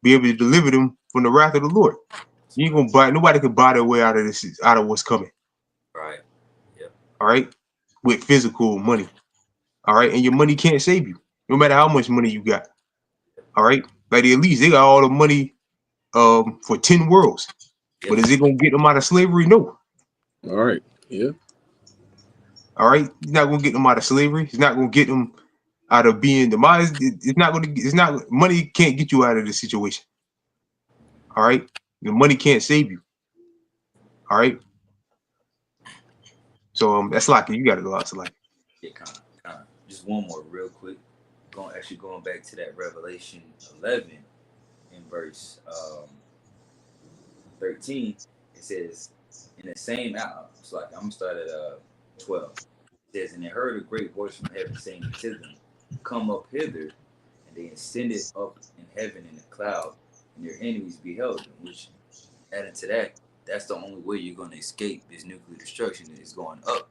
be able to deliver them from the wrath of the Lord. You ain't gonna buy, nobody can buy their way out of this, out of what's coming. Right. Yep. All right, with physical money. All right, and your money can't save you, no matter how much money you got. All right, like at least they got all the money for 10 worlds. But is it gonna get them out of slavery? No. All right. Yeah. All right, it's not gonna get them out of slavery. It's not gonna get them out of being demised. It's not gonna. It's not. Money can't get you out of this situation. All right, the money can't save you. All right. So that's lucky. You got to go out to like. Yeah, kind of. Just one more, real quick. Going back to that Revelation 11 in verse 13. It says, in the same hour. It's like I'm gonna start at 12. It says, "And they heard a great voice from heaven saying to them, Come up hither. And they ascended up in heaven in a cloud, and their enemies beheld them." Which, adding to that, that's the only way you're going to escape this nuclear destruction is going up.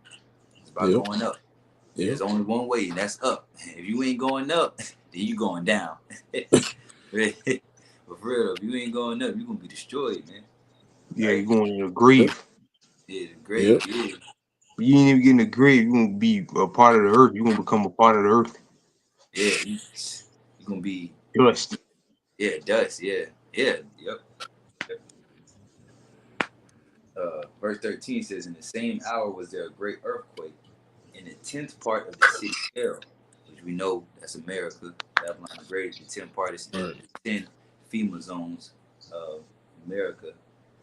It's about going up. Yep. There's only one way, and that's up. If you ain't going up, then you going down. But for real, if you ain't going up, you're going to be destroyed, man. Yeah, you're going in the grave. Yeah, the grave. Yeah. You ain't even getting the grave. You're gonna be a part of the earth. You're gonna become a part of the earth. Yeah, you're gonna be Dust. Yeah, dust. Yeah, yeah, yep. Verse 13 says, "In the same hour was there a great earthquake, and the 10th part of the city fell," which we know that's America. Babylon the Great. The 10th part is the 10 FEMA zones of America. It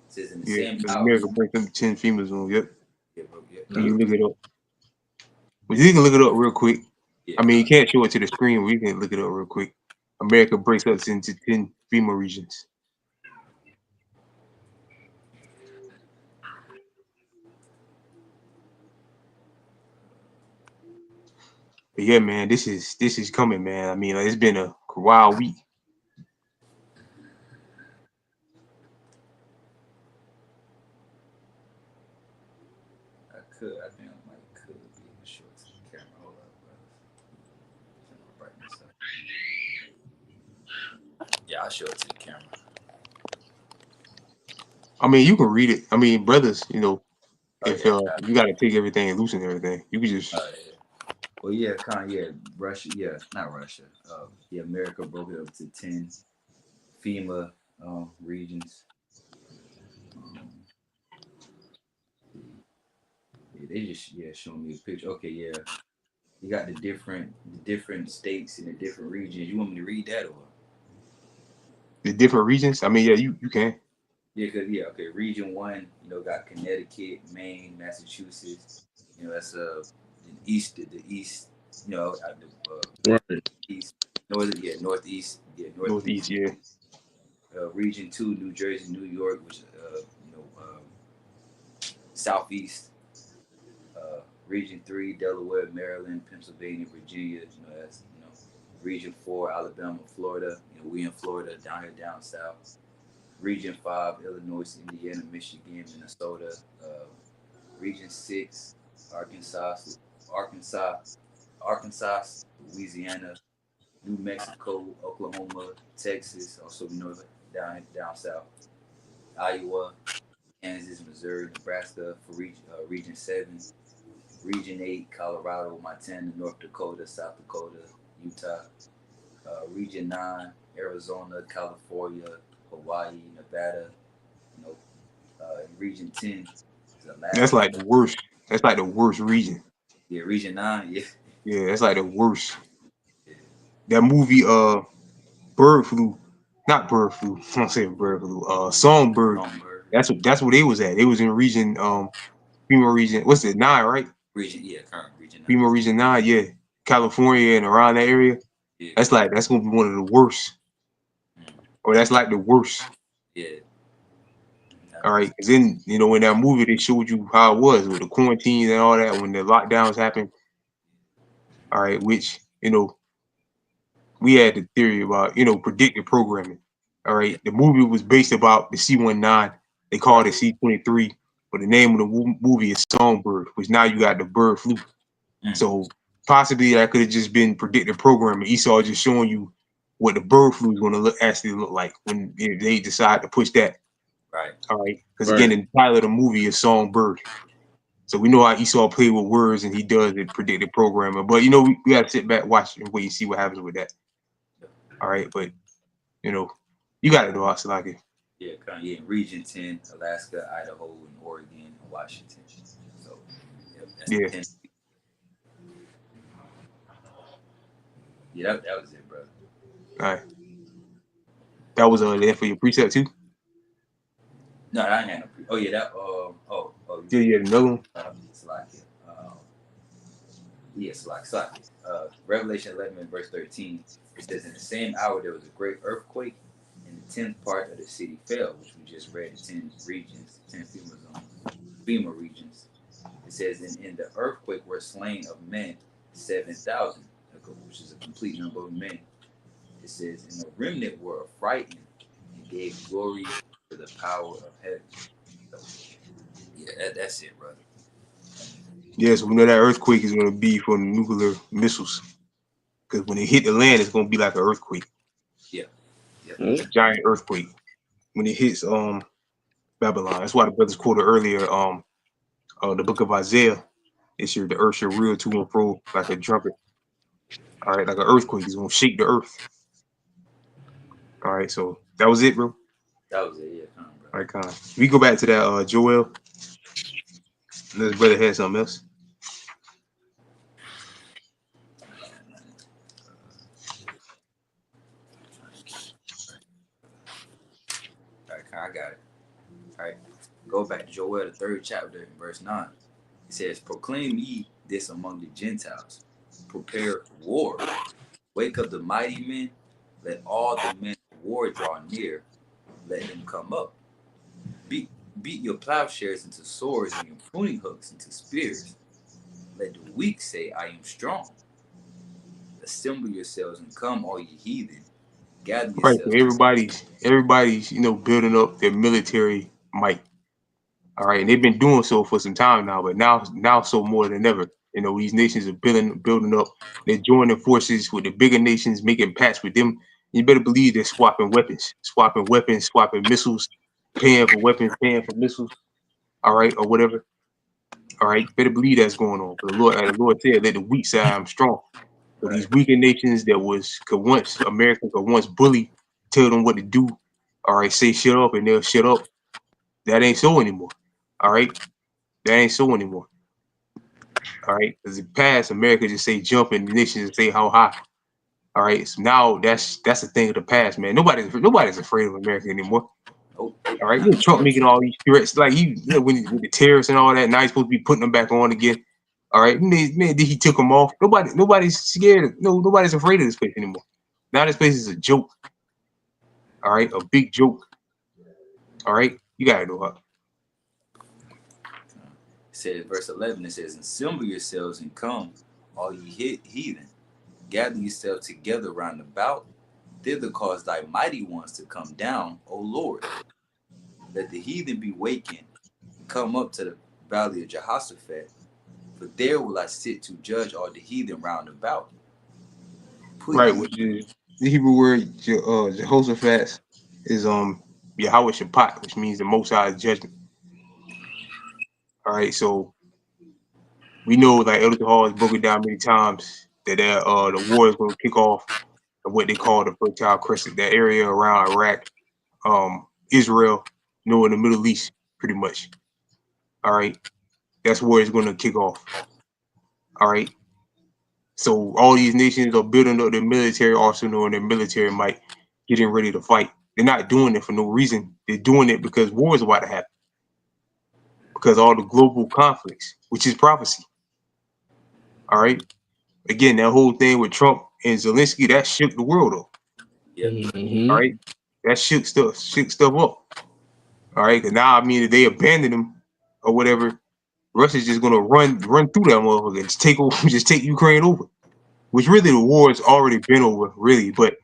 says in the Yeah, same because hour. America breaks them 10 females on. Yep. Yeah, bro, yeah, You can look it up. But you can look it up real quick. yeah, I mean, you can't show it to the screen. We can look it up real quick. America breaks us into 10 FEMA regions. But yeah, man, this is coming, man. I mean, like, it's been a wild week. I think I might could be able to show it to the camera. Hold up, bro. Brighten this up. Yeah, I'll show it to the camera. I mean, you can read it. I mean, brothers, you know, Oh if yeah. you got to take everything and loosen everything, you can just. Yeah. Well, yeah, kind of, yeah. Russia, yeah, not Russia. Yeah, America broke it up to 10 FEMA regions. Um, yeah, they just showing me a picture. Okay, yeah, you got the different states and the different regions. You want me to read that or? The different regions. I mean, yeah, you can. Yeah, cause okay. Region one, got Connecticut, Maine, Massachusetts. That's the east. Right. East, northeast, Northeast, northeast. yeah. Region two, New Jersey, New York, which southeast. Region three, Delaware, Maryland, Pennsylvania, Virginia. That's Region four, Alabama, Florida. We in Florida, down here, down south. Region five, Illinois, Indiana, Michigan, Minnesota. Region six, Arkansas, Arkansas, Arkansas, Louisiana, New Mexico, Oklahoma, Texas. Also, we know down south, Iowa, Kansas, Missouri, Nebraska for Region 7, Region 8, Colorado, Montana, North Dakota, South Dakota, Utah, Region 9, Arizona, California, Hawaii, Nevada, Region 10 is That's Alaska. like the worst. That's like the worst region. Yeah, Region 9, yeah. Yeah, that's like the worst. Yeah. That movie, bird flu, not bird flu. I'm saying bird flu. Songbird. Songbird. That's what they was at. They was in region FEMA region. What's it? 9, right? Region, yeah, current Region 9. FEMA region 9. Yeah, California and around that area. Yeah. That's gonna be one of the worst. Or that's like the worst. Yeah. All right, because then in that movie they showed you how it was with the quarantine and all that when the lockdowns happened. All right, which we had the theory about predictive programming. All right, the movie was based about the C-19. They called it C-23, but the name of the movie is Songbird, which now you got the bird flu. So possibly that could have just been predictive programming. Esau just showing you what the bird flu is going to actually look like when they decide to push that. Right. All right, because again, the title of the movie is Songbird. So we know how Esau played with words and he does it predictive programming. But we got to sit back, watch, and wait and see what happens with that. All right, but you got it though, Asalaki. Yeah, Region 10, Alaska, Idaho, and Oregon, and Washington. So, that's Yeah. the 10. Yeah, that was it, bro. All right. That was there for your precept too? No, I ain't had no oh yeah, that Yeah, another one. Salakia. Salakia. Revelation 11 and verse 13. It says, "In the same hour there was a great earthquake, and the 10th part of the city fell," which we just read, the 10 regions, 10 FEMA regions. It says, in the earthquake were slain of men 7,000, which is a complete number of men. It says, "And the remnant were affrighted and gave glory to the power of heaven." So, yeah, that's it, brother. Yeah, so we know that earthquake is going to be from nuclear missiles. Because when it hit the land, it's going to be like an earthquake. Yeah. A giant earthquake. When it hits Babylon. That's why the brothers quoted earlier the book of Isaiah. The earth shall reel to and fro like a trumpet. All right, like an earthquake is going to shake the earth. All right, so that was it, bro. That was it. Yeah, come on, bro. All right, Con. We go back to that Joel. This brother had something else. All right, I got it. All right, go back to Joel, the 3rd chapter, verse 9. It says, "Proclaim ye this among the Gentiles. Prepare war. Wake up the mighty men. Let all the men of war draw near. Let them come up. Beat your plowshares into swords and your pruning hooks into spears. Let the weak say, I am strong. Assemble yourselves and come, all ye heathen. Gather Right, so yourselves everybody's building up their military might. All right, and they've been doing so for some time now, but now so more than ever. These nations are building up. They're joining forces with the bigger nations, making pacts with them. You better believe they're swapping weapons, swapping missiles, paying for weapons, paying for missiles. All right, or whatever. All right, better believe that's going on. But the Lord said, "Let the weak say I'm strong." So right. these weaker nations that America could once bully, tell them what to do. All right, say shut up and they'll shut up. That ain't so anymore. All right, that ain't so anymore. All right, because in the past, America just say jump and the nations just say how high. All right, so now that's a thing of the past, man. Nobody's afraid of America anymore. Nope. All right, Trump making all these threats, like when with the terrorists and all that. Now he's supposed to be putting them back on again. All right, man, he took them off. Nobody's scared. Nobody's afraid of this place anymore. Now this place is a joke. All right, a big joke. All right, you gotta know how. It says, verse 11, it says, Assemble yourselves and come, all ye heathen. Gather yourselves together round about. Thither cause thy mighty ones to come down, O Lord. Let the heathen be wakened, and come up to the valley of Jehoshaphat. For there will I sit to judge all the heathen round about. Put Right, ye which is the Hebrew word Jehoshaphat is Yahweh Shabbat, which means the Most High's judgment. All right, so we know, like Elder Hall has broken down many times, that the war is going to kick off of what they call the Fertile Crescent, that area around Iraq, Israel, in the Middle East, pretty much. All right, that's where it's going to kick off. All right, so all these nations are building up their military arsenal and their military might, getting ready to fight. They're not doing it for no reason. They're doing it because war is about to happen. Because all the global conflicts, which is prophecy. All right. Again, that whole thing with Trump and Zelensky, that shook the world up. Yep. All right. That shook stuff up. All right. Because now, I mean, if they abandon them or whatever, Russia's just gonna run through that motherfucker and just take over, just take Ukraine over. Which really the war has already been over, really. But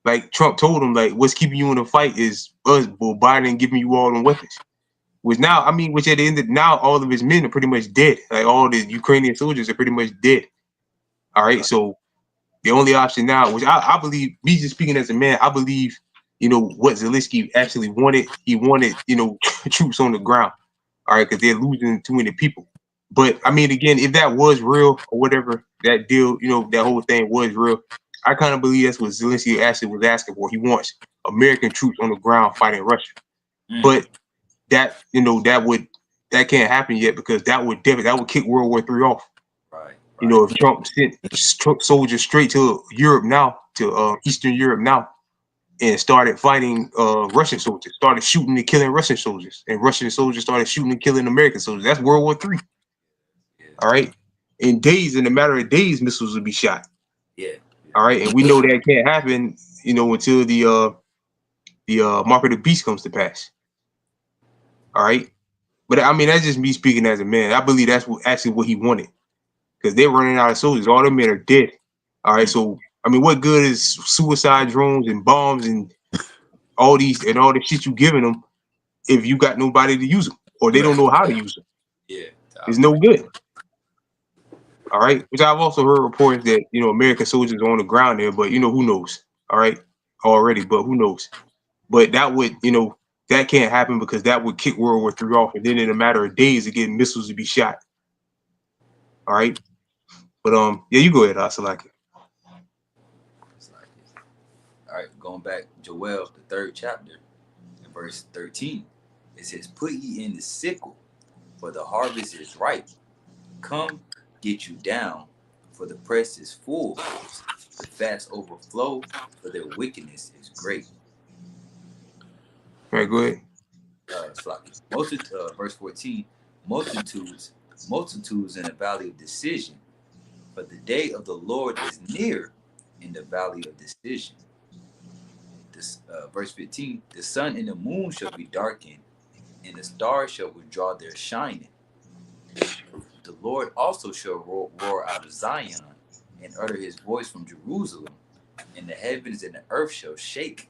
like Trump told him, like, what's keeping you in the fight is us, Biden giving you all them weapons. Which now, I mean, which at the end of now, all of his men are pretty much dead. Like all the Ukrainian soldiers are pretty much dead. All right, so the only option now, which I believe, me just speaking as a man, I believe, what Zelensky actually wanted. He wanted, troops on the ground. All right, because they're losing too many people. But I mean, again, if that was real or whatever, that deal, that whole thing was real, I kind of believe that's what Zelensky actually was asking for. He wants American troops on the ground fighting Russia. But that, that can't happen yet because that would kick World War III off. Right. If Trump sent soldiers straight to Europe now, to Eastern Europe now, and started fighting Russian soldiers, started shooting and killing Russian soldiers, and Russian soldiers started shooting and killing American soldiers. That's World War III. Yeah. All right. In a matter of days, missiles would be shot. Yeah. All right. And we know that can't happen, until the mark of the beast comes to pass. All right. But I mean, that's just me speaking as a man. I believe that's actually what he wanted. Because they're running out of soldiers. All the men are dead. All right. So I mean, what good is suicide drones and bombs and all the shit you giving them if you got nobody to use them or they don't know how to use them? Yeah. It's no good. All right. Which I've also heard reports that, American soldiers are on the ground there, but who knows? All right. Already, but who knows? But that would, that can't happen because that would kick World War III off. And then in a matter of days, again, missiles would be shot. All right. But yeah, you go ahead, Asalaki. All right, going back, Joel, the 3rd chapter, in verse 13, it says, "Put ye in the sickle, for the harvest is ripe. Come, get you down, for the press is full. The fats overflow, for their wickedness is great." All right, go ahead. Verse 14, multitudes in the valley of decision. For the day of the Lord is near in the valley of decision. Verse 15, the sun and the moon shall be darkened, and the stars shall withdraw their shining. The Lord also shall roar out of Zion, and utter his voice from Jerusalem, and the heavens and the earth shall shake.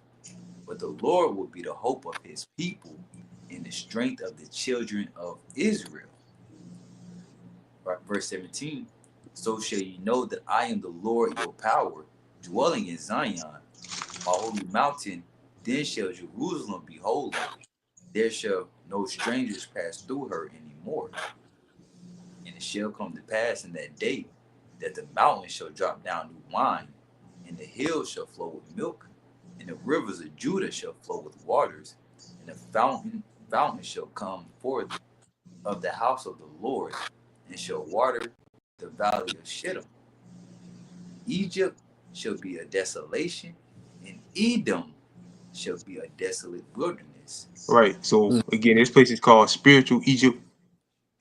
But the Lord will be the hope of his people, and the strength of the children of Israel. Verse 17, so shall ye know that I am the Lord your power, dwelling in Zion, my holy mountain. Then shall Jerusalem be holy. There shall no strangers pass through her any more. And it shall come to pass in that day that the mountains shall drop down new wine, and the hills shall flow with milk, and the rivers of Judah shall flow with waters, and the fountain shall come forth of the house of the Lord, and shall water the valley of Shittim. Egypt shall be a desolation, and Edom shall be a desolate wilderness. Right. So again, this place is called spiritual Egypt,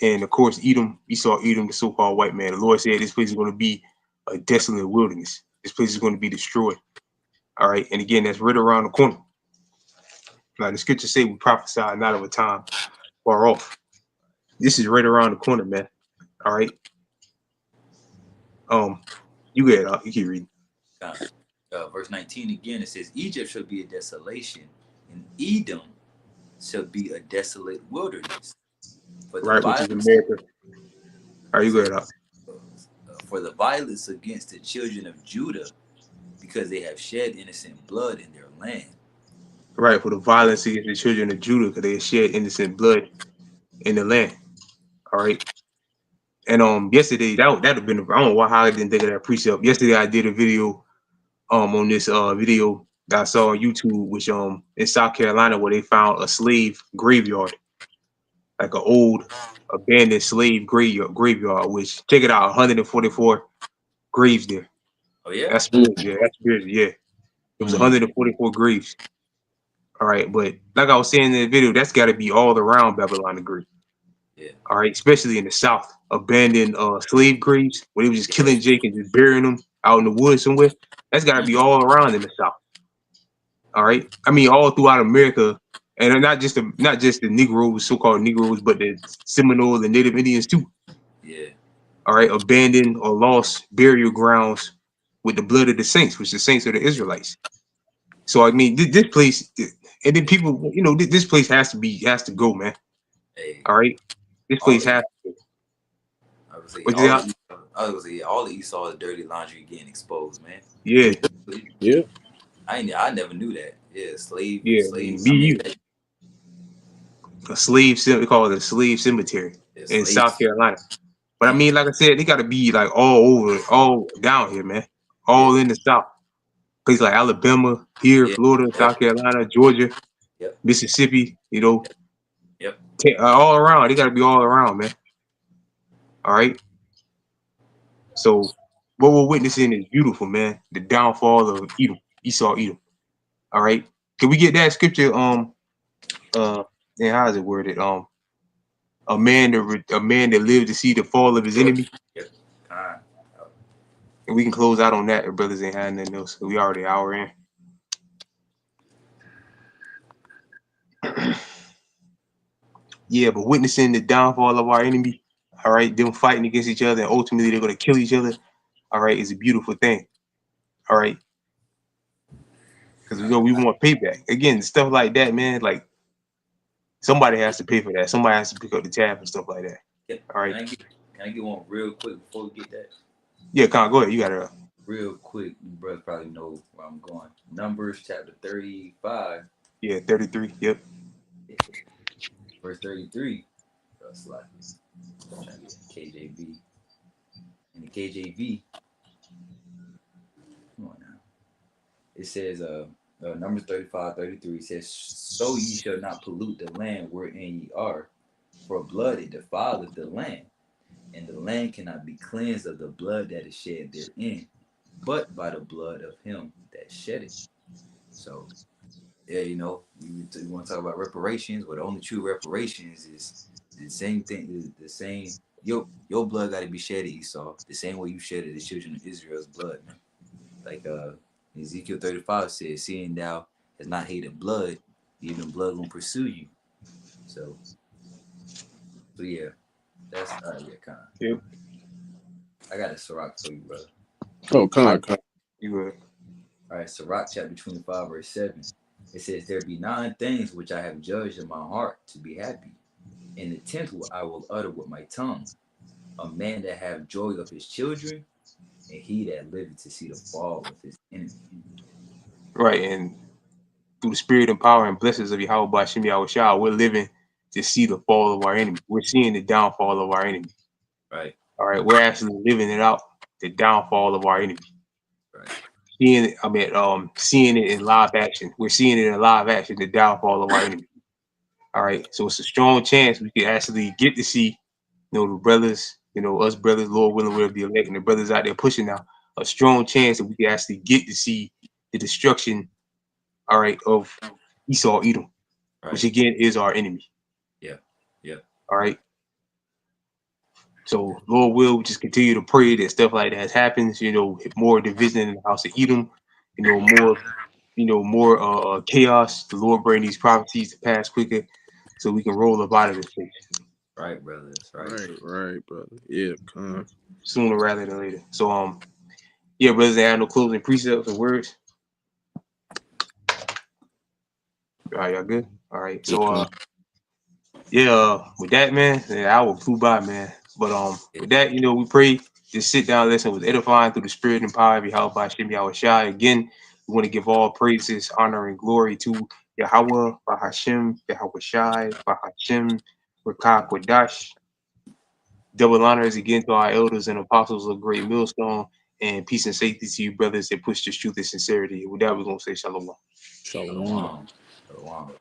and of course, Edom. We saw Edom, the so-called white man. The Lord said this place is going to be a desolate wilderness. This place is going to be destroyed. All right. And again, that's right around the corner. Like the scriptures say, we prophesy not of a time far off. This is right around the corner, man. All right. You get it. You keep reading. Verse 19 again, it says, Egypt shall be a desolation, and Edom shall be a desolate wilderness. For the Right, which is violence, America. All right, you go ahead. for the violence against the children of Judah, because they have shed innocent blood in their land. Right, for the violence against the children of Judah, because they shed innocent blood in the land. All right. And yesterday that'd have been, I don't know how I didn't think of that precept. Yesterday I did a video on this video that I saw on YouTube, which in South Carolina, where they found a slave graveyard, like an old abandoned slave graveyard, which check it out, 144 graves there. Oh yeah? That's spiritual, yeah, that's spiritual, yeah. It was 144 graves. All right, but like I was saying in the video, that's got to be all around Babylon the Great. Yeah. All right, especially in the South, abandoned slave graves where they was just killing Jake and just burying them out in the woods somewhere. That's got to be all around in the South. All right, I mean all throughout America, and not just the Negroes, so-called Negroes, but the Seminole and Native Indians too. Yeah. All right, abandoned or lost burial grounds with the blood of the saints, which the saints are the Israelites. So I mean, this place, and then people, this place has to go, man. Hey, All right, this all place the, has to go. I would say What you say? all the Esau's dirty laundry getting exposed, man. Yeah, Yeah. I never knew that. Yeah, slave. yeah. I mean, be you. A slave, we call it a slave cemetery in South Carolina. But I mean, like I said, they got to be like all over, all down here, man. All in the South. Places like Alabama, here, Yeah. Florida, Yep. South Carolina, Georgia, Yep. Mississippi, Yep. all around. They got to be all around, man. All right. So what we're witnessing is beautiful, man. The downfall of Edom, Esau, Edom. All right. Can we get that scripture? And how is it worded? A man that lived to see the fall of his enemy. Yep. And we can close out on that if brothers ain't had nothing else. We already an hour in. Yeah, but witnessing the downfall of our enemy, all right, them fighting against each other, and ultimately they're gonna kill each other, all right, is a beautiful thing. All right. Because we want payback. Again, stuff like that, man, like somebody has to pay for that. Somebody has to pick up the tab and stuff like that. All right. Can I get one real quick before we get that? Yeah, Con, go ahead. You got it. Real quick, you brothers probably know where I'm going. Numbers chapter 35. Yeah, 33. Yep. Verse 33. That's like I'm trying to get KJV. In the KJV, come on now. it says Numbers 35:33 says, "So ye shall not pollute the land wherein ye are, for blood it defileth the land, and the land cannot be cleansed of the blood that is shed therein, but by the blood of him that shed it." So yeah, you want to talk about reparations. Well, the only true reparations is the same thing. The same. Your blood got to be shed, Esau, the same way you shedded the children of Israel's blood, man. Like Ezekiel 35 says, "Seeing thou has not hated blood, even blood gonna pursue you." So, yeah, that's yeah, kind of. Yep. I got a Sirach for you, brother. Oh, con. You good? All right, Sirach chapter 25, verse 7. It says, "There be 9 things which I have judged in my heart to be happy. In the 10th I will utter with my tongue. A man that have joy of his children, and he that liveth to see the fall of his enemy." Right, and through the spirit and power and blessings of Yahweh by Shem Yahushua, we're living to see the fall of our enemy. We're seeing the downfall of our enemy. Right. All right, we're actually living it out, the downfall of our enemy. Right. Seeing it in live action. We're seeing it in live action, the downfall of our enemy. All right, so it's a strong chance we could actually get to see, the brothers, us brothers, Lord willing, we'll be elect, and the brothers out there pushing now. A strong chance that we could actually get to see the destruction, all right, of Esau, Edom, Right. which again is our enemy. Yeah. Yeah. All right. So Lord will, we just continue to pray that stuff like that happens. More division in the house of Edom. More chaos. The Lord bring these prophecies to pass quicker, so we can roll up out of this place. Right, brother. That's right. Right, brother. Yeah, con. Sooner rather than later. So yeah, brothers, they have no closing precepts or words. All right, y'all good? All right. So with that, man, the hour flew by, man. But with that, we pray. Just sit down, listen, was edifying through the spirit and power of Yahweh by Shem Yahushua. Again, we want to give all praises, honor, and glory to Yahweh, Bahashem, Yahushai, Bahashem, Rakah Kodash. Double honors again to our elders and apostles of Great Millstone, and peace and safety to you, brothers, that push this truth and sincerity. With that, we're going to say shalom. Shalom. Shalom. Shalom.